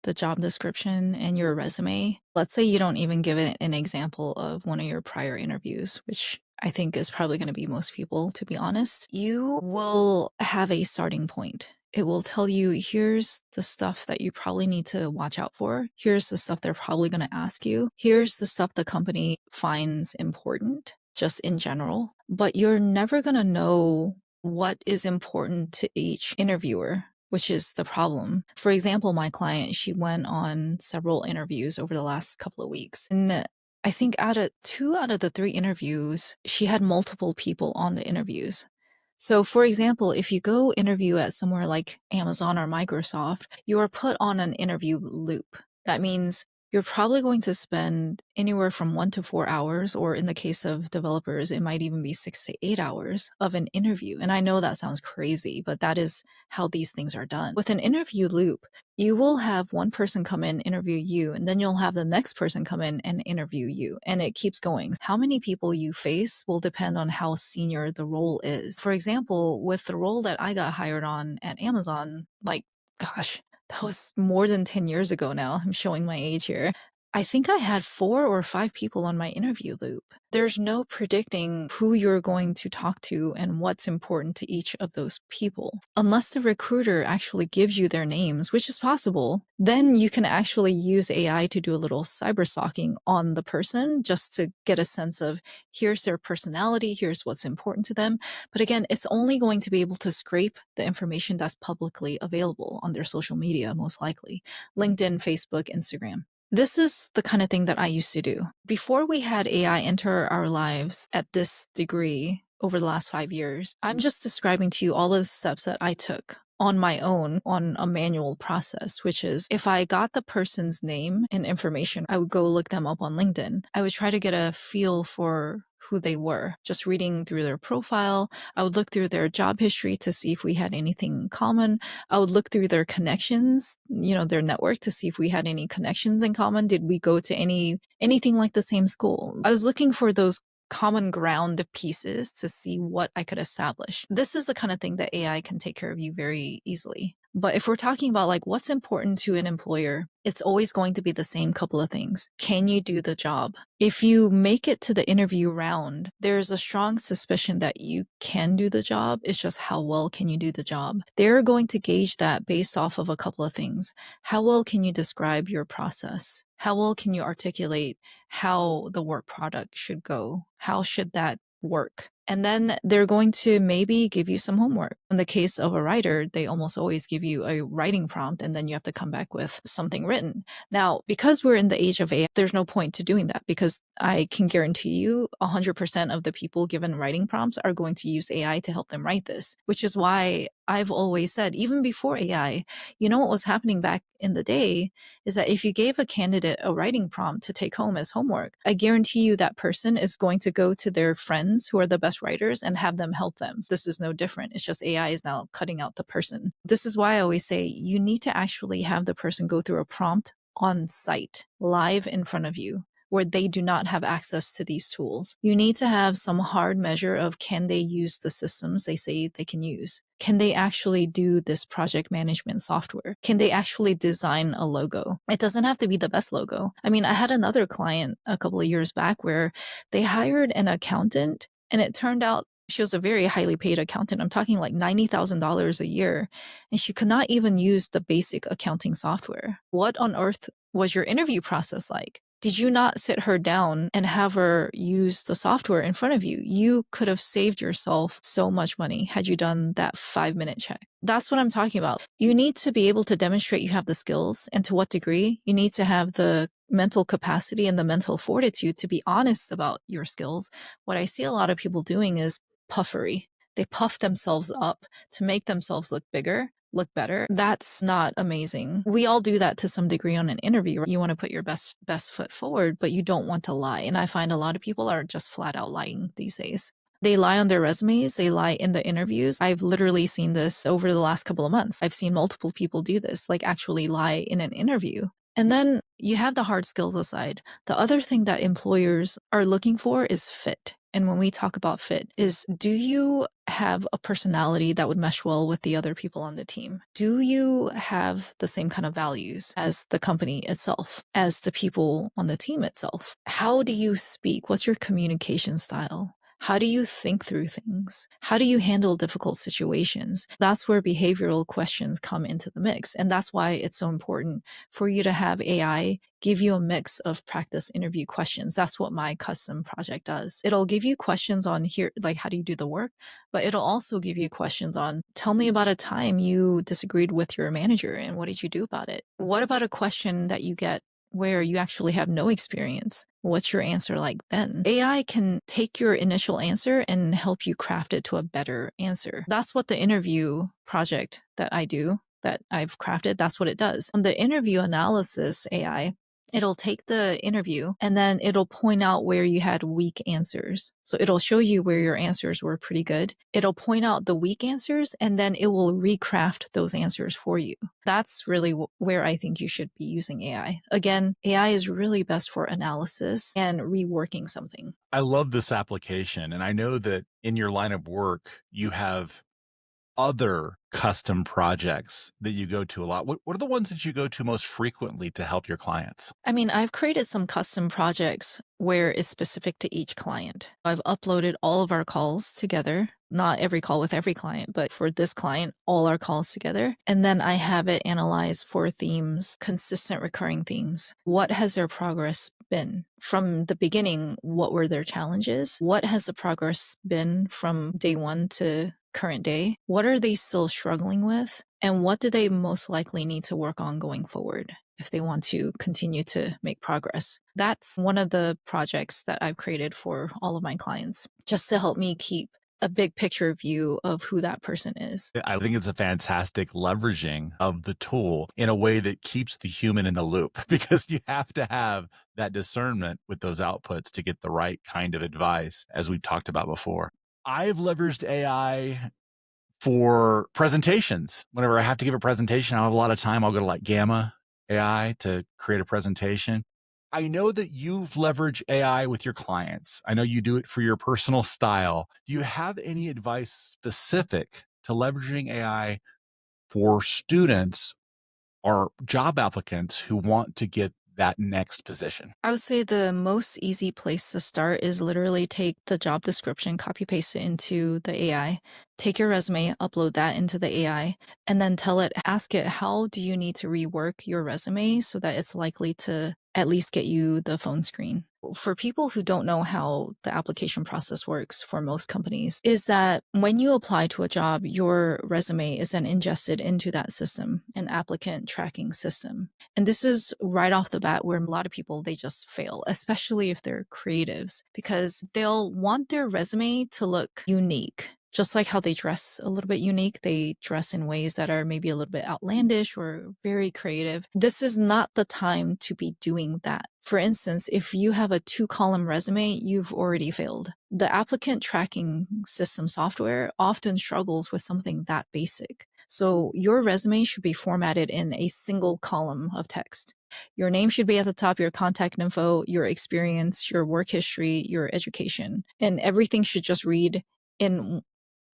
the job description and your resume, let's say you don't even give it an example of one of your prior interviews, which I think is probably going to be most people, to be honest, you will have a starting point. It will tell you here's the stuff that you probably need to watch out for. Here's the stuff they're probably going to ask you. Here's the stuff the company finds important, just in general. But you're never going to know what is important to each interviewer, which is the problem. For example, my client, she went on several interviews over the last couple of weeks. And I think out of 2 out of the 3 interviews, she had multiple people on the interviews. So, for example, if you go interview at somewhere like Amazon or Microsoft, you are put on an interview loop. That means you're probably going to spend anywhere from 1 to 4 hours, or in the case of developers, it might even be 6 to 8 hours of an interview. And I know that sounds crazy, but that is how these things are done. With an interview loop, you will have one person come in, interview you, and then you'll have the next person come in and interview you. And it keeps going. How many people you face will depend on how senior the role is. For example, with the role that I got hired on at Amazon, like, gosh, that was more than 10 years ago now. I'm showing my age here. I think I had 4 or 5 people on my interview loop. There's no predicting who you're going to talk to and what's important to each of those people. Unless the recruiter actually gives you their names, which is possible, then you can actually use AI to do a little cyber stalking on the person just to get a sense of here's their personality, here's what's important to them. But again, it's only going to be able to scrape the information that's publicly available on their social media, most likely LinkedIn, Facebook, Instagram. This is the kind of thing that I used to do. Before we had AI enter our lives at this degree over the last 5 years, I'm just describing to you all of the steps that I took on my own on a manual process, which is if I got the person's name and information, I would go look them up on LinkedIn. I would try to get a feel for who they were, just reading through their profile. I would look through their job history to see if we had anything in common. I would look through their connections, their network to see if we had any connections in common. Did we go to anything like the same school? I was looking for those common ground pieces to see what I could establish. This is the kind of thing that AI can take care of you very easily. But if we're talking about like what's important to an employer, it's always going to be the same couple of things. Can you do the job? If you make it to the interview round, there's a strong suspicion that you can do the job. It's just how well can you do the job? They're going to gauge that based off of a couple of things. How well can you describe your process? How well can you articulate how the work product should go? How should that work? And then they're going to maybe give you some homework. In the case of a writer, they almost always give you a writing prompt and then you have to come back with something written. Now, because we're in the age of AI, there's no point to doing that because I can guarantee you 100% of the people given writing prompts are going to use AI to help them write this, which is why I've always said, even before AI, you know what was happening back in the day is that if you gave a candidate a writing prompt to take home as homework, I guarantee you that person is going to go to their friends who are the best writers and have them help them. So this is no different. It's just AI is now cutting out the person. This is why I always say you need to actually have the person go through a prompt on site, live in front of you, where they do not have access to these tools. You need to have some hard measure of can they use the systems they say they can use? Can they actually do this project management software? Can they actually design a logo? It doesn't have to be the best logo. I mean, I had another client a couple of years back where they hired an accountant and it turned out she was a very highly paid accountant. I'm talking like $90,000 a year. And she could not even use the basic accounting software. What on earth was your interview process like? Did you not sit her down and have her use the software in front of you? You could have saved yourself so much money had you done that 5-minute check. That's what I'm talking about. You need to be able to demonstrate you have the skills and to what degree. You need to have the mental capacity and the mental fortitude to be honest about your skills. What I see a lot of people doing is puffery. They puff themselves up to make themselves look bigger, look better. That's not amazing. We all do that to some degree on an interview. You want to put your best foot forward, but you don't want to lie. And I find a lot of people are just flat out lying these days. They lie on their resumes, they lie in the interviews. I've literally seen this over the last couple of months. I've seen multiple people do this, like actually lie in an interview. And then you have the hard skills aside. The other thing that employers are looking for is fit. And when we talk about fit, is do you have a personality that would mesh well with the other people on the team? Do you have the same kind of values as the company itself, as the people on the team itself? How do you speak? What's your communication style? How do you think through things? How do you handle difficult situations? That's where behavioral questions come into the mix. And that's why it's so important for you to have AI give you a mix of practice interview questions. That's what my custom project does. It'll give you questions on here, like how do you do the work, but it'll also give you questions on tell me about a time you disagreed with your manager and what did you do about it? What about a question that you get where you actually have no experience? What's your answer like then? AI can take your initial answer and help you craft it to a better answer. That's what the interview project that I do, that I've crafted, that's what it does. On the interview analysis AI, it'll take the interview and then it'll point out where you had weak answers. So it'll show you where your answers were pretty good. It'll point out the weak answers and then it will recraft those answers for you. That's really where I think you should be using AI. Again, AI is really best for analysis and reworking something. I love this application. And I know that in your line of work, you have other custom projects that you go to a lot. What are the ones that you go to most frequently to help your clients? I mean, I've created some custom projects where it's specific to each client. I've uploaded all of our calls together, not every call with every client, but for this client, all our calls together. And then I have it analyzed for themes, consistent recurring themes. What has their progress been? From the beginning, what were their challenges? What has the progress been from day one to current day? What are they still struggling with? And what do they most likely need to work on going forward if they want to continue to make progress? That's one of the projects that I've created for all of my clients, just to help me keep a big picture view of who that person is. I think it's a fantastic leveraging of the tool in a way that keeps the human in the loop because you have to have that discernment with those outputs to get the right kind of advice, as we've talked about before. I've leveraged AI for presentations. Whenever I have to give a presentation, I don't have a lot of time. I'll go to like Gamma AI to create a presentation. I know that you've leveraged AI with your clients. I know you do it for your personal style. Do you have any advice specific to leveraging AI for students or job applicants who want to get that next position? I would say the most easy place to start is literally take the job description, copy paste it into the AI, take your resume, upload that into the AI, and then ask it, how do you need to rework your resume so that it's likely to at least get you the phone screen? For people who don't know how the application process works for most companies, is that when you apply to a job, your resume is then ingested into that system, an applicant tracking system. And this is right off the bat where a lot of people they just fail, especially if they're creatives, because they'll want their resume to look unique. Just like how they dress a little bit unique, they dress in ways that are maybe a little bit outlandish or very creative. This is not the time to be doing that. For instance, if you have a 2-column resume, you've already failed. The applicant tracking system software often struggles with something that basic. So your resume should be formatted in a single column of text. Your name should be at the top, your contact info, your experience, your work history, your education, and everything should just read in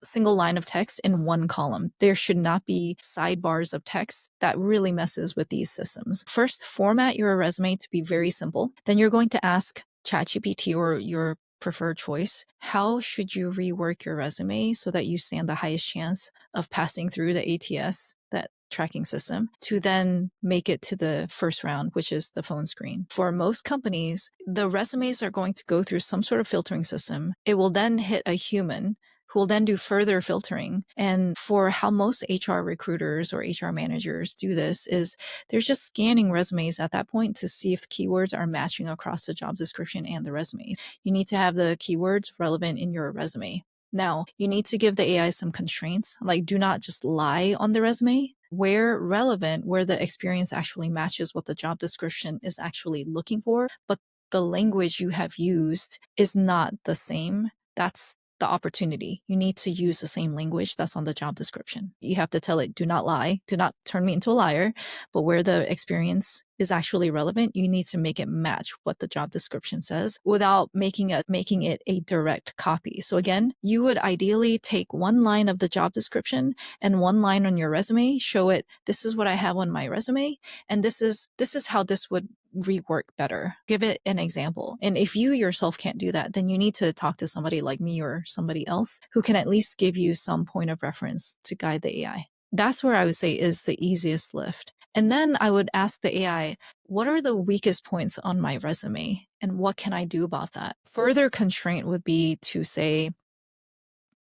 single line of text in one column. There should not be sidebars of text. That really messes with these systems. First, format your resume to be very simple. Then you're going to ask ChatGPT or your preferred choice, how should you rework your resume so that you stand the highest chance of passing through the ATS, that tracking system, to then make it to the first round, which is the phone screen. For most companies, the resumes are going to go through some sort of filtering system. It will then hit a human who will then do further filtering. And for how most HR recruiters or HR managers do this is they're just scanning resumes at that point to see if keywords are matching across the job description and the resumes. You need to have the keywords relevant in your resume. Now, you need to give the AI some constraints, like do not just lie on the resume. Where relevant, where the experience actually matches what the job description is actually looking for, but the language you have used is not the same. That's the opportunity. You need to use the same language that's on the job description. You have to tell it, do not lie, do not turn me into a liar. But where the experience is actually relevant, you need to make it match what the job description says without making it a direct copy. So again, you would ideally take one line of the job description and one line on your resume, show it, this is what I have on my resume, and this is how this would rework better. Give it an example. And if you yourself can't do that, then you need to talk to somebody like me or somebody else who can at least give you some point of reference to guide the AI. That's where I would say is the easiest lift. And then I would ask the AI, what are the weakest points on my resume? And what can I do about that? Further constraint would be to say,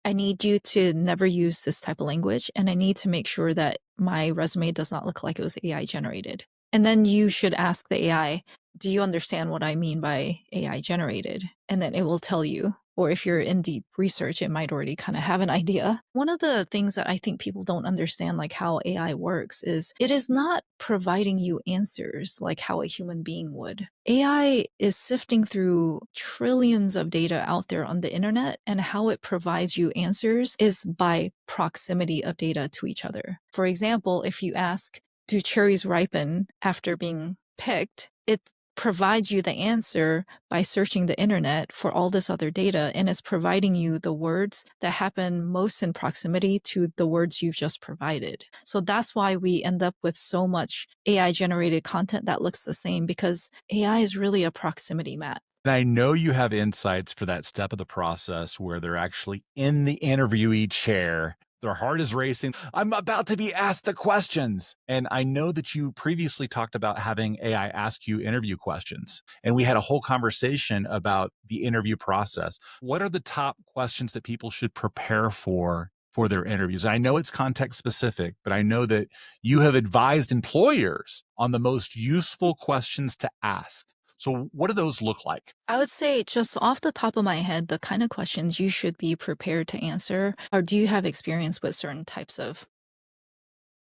I need you to never use this type of language, and I need to make sure that my resume does not look like it was AI generated. And then you should ask the AI, do you understand what I mean by AI generated? And then it will tell you. Or if you're in deep research, it might already kind of have an idea. One of the things that I think people don't understand, like how AI works, is it is not providing you answers like how a human being would. AI is sifting through trillions of data out there on the internet, and how it provides you answers is by proximity of data to each other. For example, if you ask, do cherries ripen after being picked? It provides you the answer by searching the internet for all this other data, and it's providing you the words that happen most in proximity to the words you've just provided. So that's why we end up with so much AI generated content that looks the same, because AI is really a proximity map. And I know you have insights for that step of the process where they're actually in the interviewee chair. Their heart is racing. I'm about to be asked the questions. And I know that you previously talked about having AI ask you interview questions. And we had a whole conversation about the interview process. What are the top questions that people should prepare for their interviews? I know it's context specific, but I know that you have advised employers on the most useful questions to ask. So what do those look like? I would say, just off the top of my head, the kind of questions you should be prepared to answer are, do you have experience with certain types of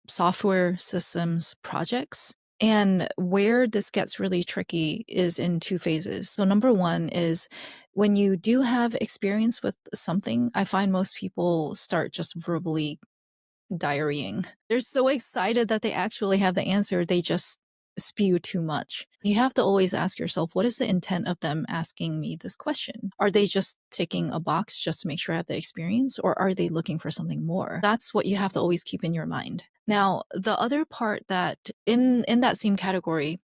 software systems projects? And where this gets really tricky is in two phases. So, number one is when you do have experience with something, I find most people start just verbally diarrheaing. They're so excited that they actually have the answer. They just spew too much. You have to always ask yourself, what is the intent of them asking me this question? Are they just ticking a box just to make sure I have the experience, or are they looking for something more? That's what you have to always keep in your mind. Now, the other part that in that same category,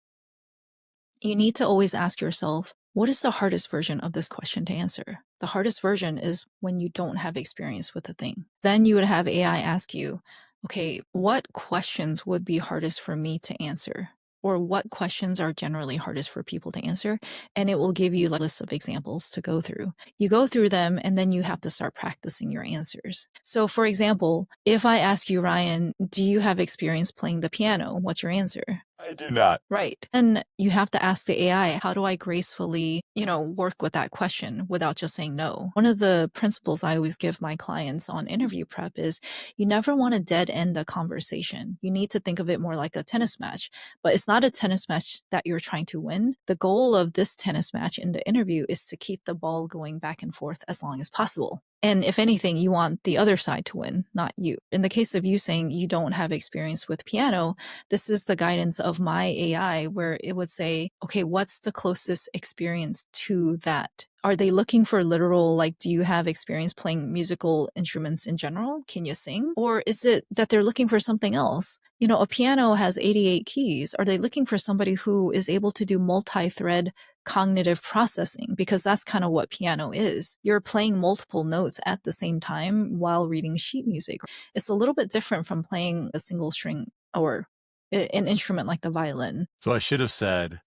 you need to always ask yourself, what is the hardest version of this question to answer? The hardest version is when you don't have experience with the thing. Then you would have AI ask you, okay, what questions would be hardest for me to answer? Or what questions are generally hardest for people to answer? And it will give you like a list of examples to go through. You go through them and then you have to start practicing your answers. So, for example, if I ask you, Ryan, do you have experience playing the piano? What's your answer? I do not. Right. And you have to ask the AI, how do I gracefully, work with that question without just saying no? One of the principles I always give my clients on interview prep is you never want to dead end a conversation. You need to think of it more like a tennis match, but it's not a tennis match that you're trying to win. The goal of this tennis match in the interview is to keep the ball going back and forth as long as possible. And if anything, you want the other side to win, not you. In the case of you saying you don't have experience with piano, this is the guidance of my AI where it would say, okay, what's the closest experience to that? Are they looking for literal, like, do you have experience playing musical instruments in general? Can you sing? Or is it that they're looking for something else? A piano has 88 keys. Are they looking for somebody who is able to do multi thread cognitive processing? Because that's kind of what piano is. You're playing multiple notes at the same time while reading sheet music. It's a little bit different from playing a single string or an instrument like the violin. So I should have said,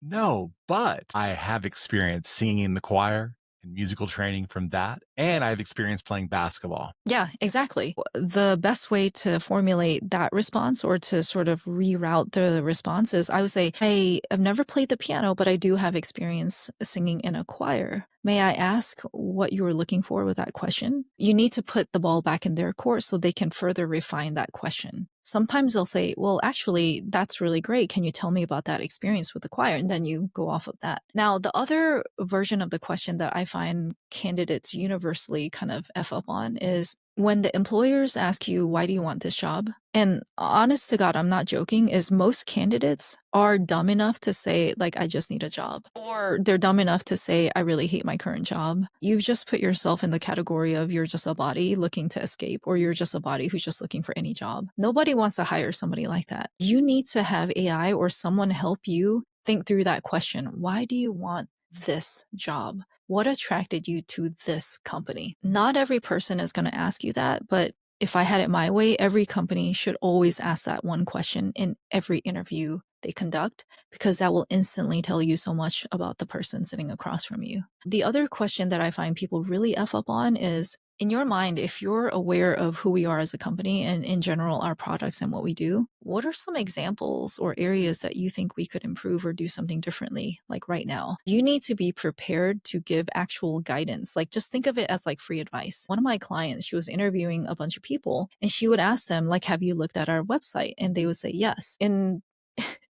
no, but I have experience singing in the choir and musical training from that. And I have experience playing basketball. Yeah, exactly. The best way to formulate that response or to sort of reroute the response is I would say, hey, I've never played the piano, but I do have experience singing in a choir. May I ask what you were looking for with that question? You need to put the ball back in their court so they can further refine that question. Sometimes they'll say, well, actually, that's really great. Can you tell me about that experience with the choir? And then you go off of that. Now, the other version of the question that I find candidates universally kind of F up on is when the employers ask you, why do you want this job? And honest to God, I'm not joking, is most candidates are dumb enough to say, like, I just need a job. Or they're dumb enough to say, I really hate my current job. You've just put yourself in the category of you're just a body looking to escape, or you're just a body who's just looking for any job. Nobody wants to hire somebody like that. You need to have AI or someone help you think through that question. Why do you want this job? What attracted you to this company? Not every person is going to ask you that, but if I had it my way, every company should always ask that one question in every interview they conduct, because that will instantly tell you so much about the person sitting across from you. The other question that I find people really F up on is, in your mind, if you're aware of who we are as a company and in general our products and what we do, what are some examples or areas that you think we could improve or do something differently, like right now? You need to be prepared to give actual guidance. Like, just think of it as like free advice. One of my clients, she was interviewing a bunch of people and she would ask them, like, have you looked at our website? And they would say yes. And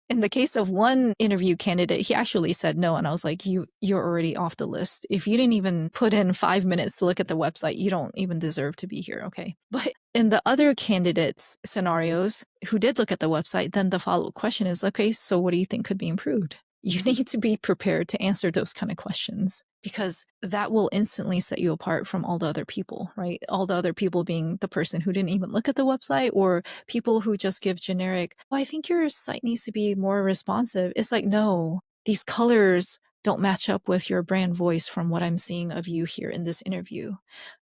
in the case of one interview candidate, he actually said no. And I was like, you're already off the list. If you didn't even put in 5 minutes to look at the website, you don't even deserve to be here. Okay. But in the other candidates scenarios who did look at the website, then the follow-up question is, okay, so what do you think could be improved? You need to be prepared to answer those kind of questions, because that will instantly set you apart from all the other people, right? All the other people being the person who didn't even look at the website, or people who just give generic, well, I think your site needs to be more responsive. It's like, no, these colors don't match up with your brand voice from what I'm seeing of you here in this interview.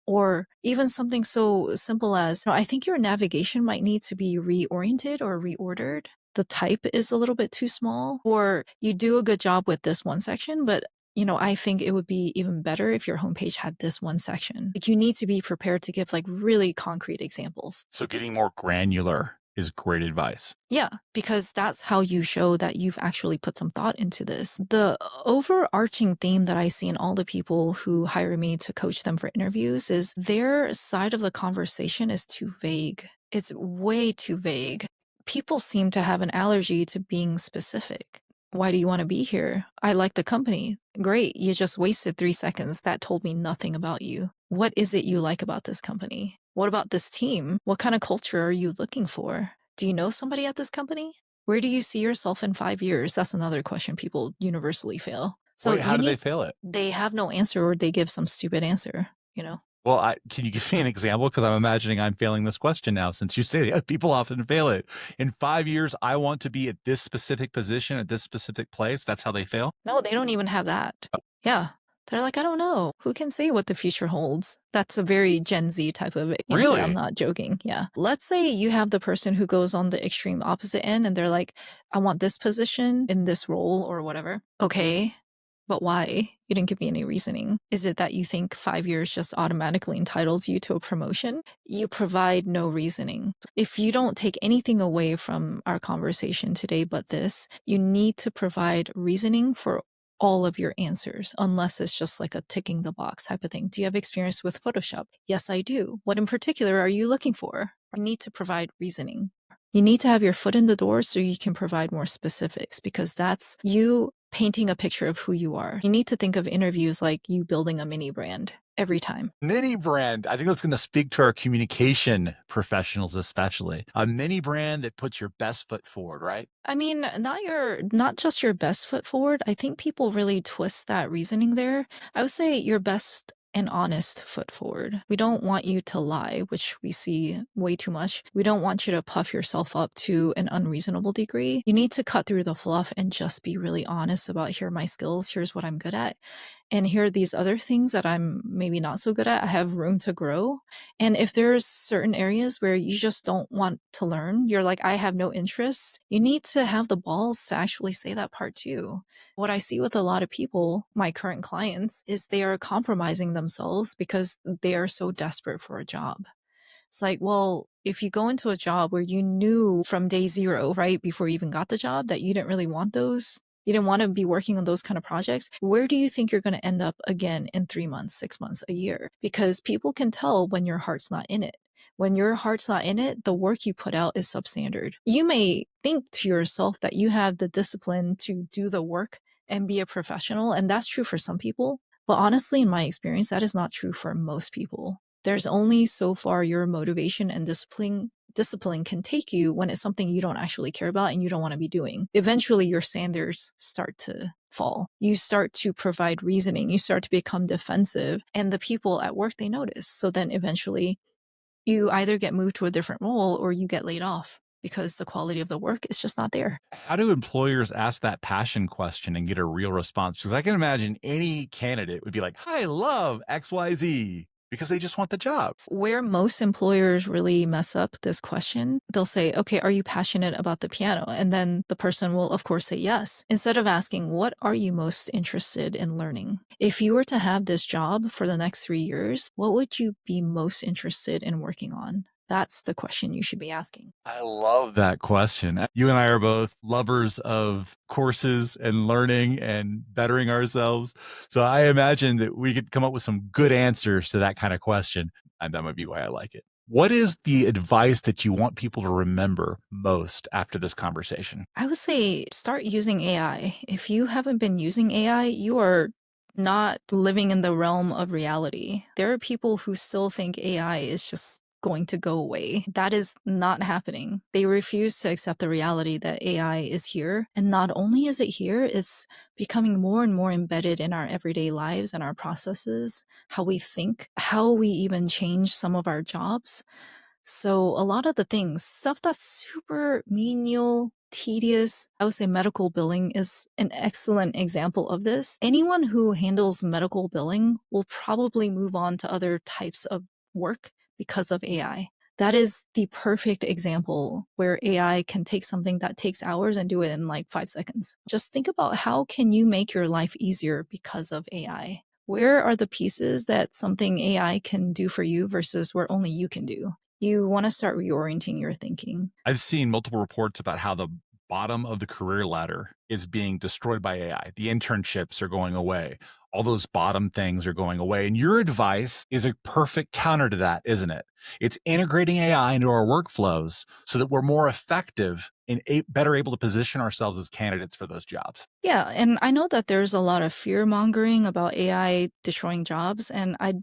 Or even something so simple as, I think your navigation might need to be reoriented or reordered. The type is a little bit too small, or you do a good job with this one section, but I think it would be even better if your homepage had this one section. Like, you need to be prepared to give like really concrete examples. So getting more granular is great advice. Yeah, because that's how you show that you've actually put some thought into this. The overarching theme that I see in all the people who hire me to coach them for interviews is their side of the conversation is too vague. It's way too vague. People seem to have an allergy to being specific. Why do you want to be here? I like the company. Great, you just wasted 3 seconds. That told me nothing about you. What is it you like about this company? What about this team? What kind of culture are you looking for? Do you know somebody at this company? Where do you see yourself in 5 years? That's another question people universally fail. So Wait, how you do they need fail it? they have no answer or they give some stupid answer, you know? Well, can you give me an example? Because I'm imagining I'm failing this question now since you say people often fail it. In 5 years, I want to be at this specific position at this specific place. That's how they fail. No, they don't even have that. Yeah. They're like, "I don't know. Who can say what the future holds?" That's a very Gen Z type of answer. I'm Really? not joking. Yeah. Let's say you have the person who goes on the extreme opposite end and they're like, "I want this position in this role or whatever." Okay. But why? You didn't give me any reasoning. Is it that you think 5 years just automatically entitles you to a promotion? You provide no reasoning. If you don't take anything away from our conversation today but this, you need to provide reasoning for all of your answers, unless it's just like a ticking the box type of thing. Do you have experience with Photoshop? Yes, I do. What in particular are you looking for? You need to provide reasoning. You need to have your foot in the door so you can provide more specifics because that's you painting a picture of who you are. You need to think of interviews like you building a mini brand every time. Mini brand. I think that's going to speak to our communication professionals, especially a mini brand that puts your best foot forward, right? I mean, not just your best foot forward. I think people really twist that reasoning there. I would say your best and honest foot forward. We don't want you to lie, which we see way too much. We don't want you to puff yourself up to an unreasonable degree. You need to cut through the fluff and just be really honest about here are my skills, here's what I'm good at. And here are these other things that I'm maybe not so good at. I have room to grow. And if there's certain areas where you just don't want to learn, you're like, I have no interest, you need to have the balls to actually say that part too. What I see with a lot of people, my current clients, is they are compromising themselves because they are so desperate for a job. It's like, well, if you go into a job where you knew from day zero, right, before you even got the job, that you didn't really want those, you didn't want to be working on those kind of projects, where do you think you're going to end up again in 3 months, 6 months, a year? Because people can tell when your heart's not in it. When your heart's not in it, the work you put out is substandard. You may think to yourself that you have the discipline to do the work and be a professional, and that's true for some people. But honestly, in my experience, that is not true for most people. There's only so far your motivation and discipline can take you when it's something you don't actually care about and you don't want to be doing. Eventually your standards start to fall. You start to provide reasoning, you start to become defensive, and the people at work they notice. So then eventually you either get moved to a different role or you get laid off because the quality of the work is just not there. How do employers ask that passion question and get a real response? Because I can imagine any candidate would be like, I love XYZ because they just want the job. Where most employers really mess up this question, they'll say, okay, are you passionate about the piano? And then the person will, of course, say yes, instead of asking, what are you most interested in learning? If you were to have this job for the next 3 years, what would you be most interested in working on? That's the question you should be asking. I love that question. You and I are both lovers of courses and learning and bettering ourselves. So I imagine that we could come up with some good answers to that kind of question. And that might be why I like it. What is the advice that you want people to remember most after this conversation? I would say start using AI. If you haven't been using AI, you are not living in the realm of reality. There are people who still think AI is just going to go away. That is not happening. They refuse to accept the reality that AI is here. And not only is it here, it's becoming more and more embedded in our everyday lives and our processes, how we think, how we even change some of our jobs. So a lot of the things, stuff that's super menial, tedious, I would say medical billing is an excellent example of this. Anyone who handles medical billing will probably move on to other types of work because of AI. That is the perfect example where AI can take something that takes hours and do it in like 5 seconds. Just think about how can you make your life easier because of AI? Where are the pieces that something AI can do for you versus where only you can do? You want to start reorienting your thinking. I've seen multiple reports about how the bottom of the career ladder is being destroyed by AI. The internships are going away. All those bottom things are going away. And your advice is a perfect counter to that, isn't it? It's integrating AI into our workflows so that we're more effective and better able to position ourselves as candidates for those jobs. Yeah, and I know that there's a lot of fear mongering about AI destroying jobs, and I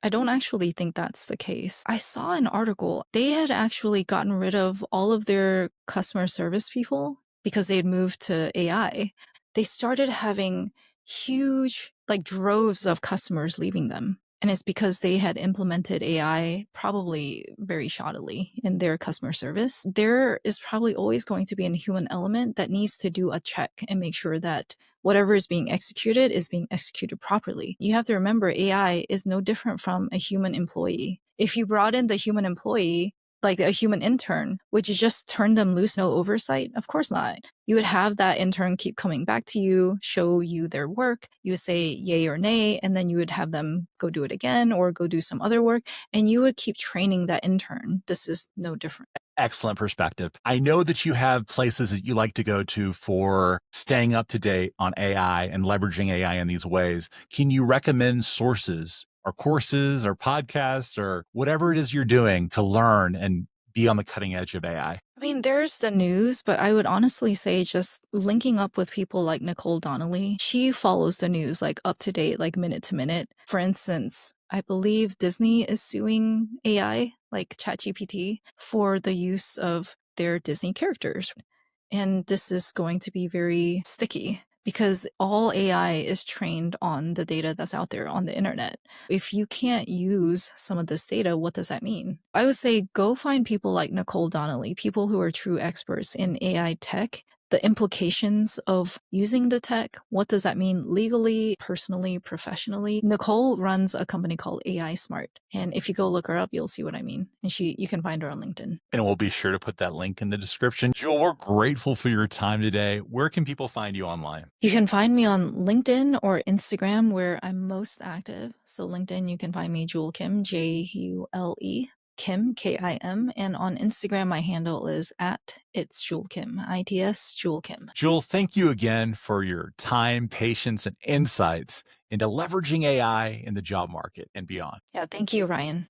don't actually think that's the case. I saw an article. They had actually gotten rid of all of their customer service people because they had moved to AI, they started having huge, like droves of customers leaving them. And it's because they had implemented AI probably very shoddily in their customer service. There is probably always going to be a human element that needs to do a check and make sure that whatever is being executed properly. You have to remember AI is no different from a human employee. If you brought in the human employee, like a human intern, would you just turn them loose, no oversight? Of course not. You would have that intern keep coming back to you, show you their work. You would say yay or nay, and then you would have them go do it again or go do some other work. And you would keep training that intern. This is no different. Excellent perspective. I know that you have places that you like to go to for staying up to date on AI and leveraging AI in these ways. Can you recommend sources or courses or podcasts or whatever it is you're doing to learn and be on the cutting edge of AI? I mean, there's the news, but I would honestly say just linking up with people like Nicole Donnelly. She follows the news like up to date, like minute to minute. For instance, I believe Disney is suing AI, like ChatGPT, for the use of their Disney characters. And this is going to be very sticky because all AI is trained on the data that's out there on the internet. If you can't use some of this data, what does that mean? I would say go find people like Nicole Donnelly, people who are true experts in AI tech, the implications of using the tech. What does that mean legally, personally, professionally? Nicole runs a company called AI Smart. And if you go look her up, you'll see what I mean. And you can find her on LinkedIn. And we'll be sure to put that link in the description. Jule, we're grateful for your time today. Where can people find you online? You can find me on LinkedIn or Instagram where I'm most active. So LinkedIn, you can find me Jule Kim, Jule, Kim, Kim. And on Instagram, my handle is at it's Jule Kim, ITS Jule Kim. Jule, thank you again for your time, patience, and insights into leveraging AI in the job market and beyond. Yeah, thank you, Ryan.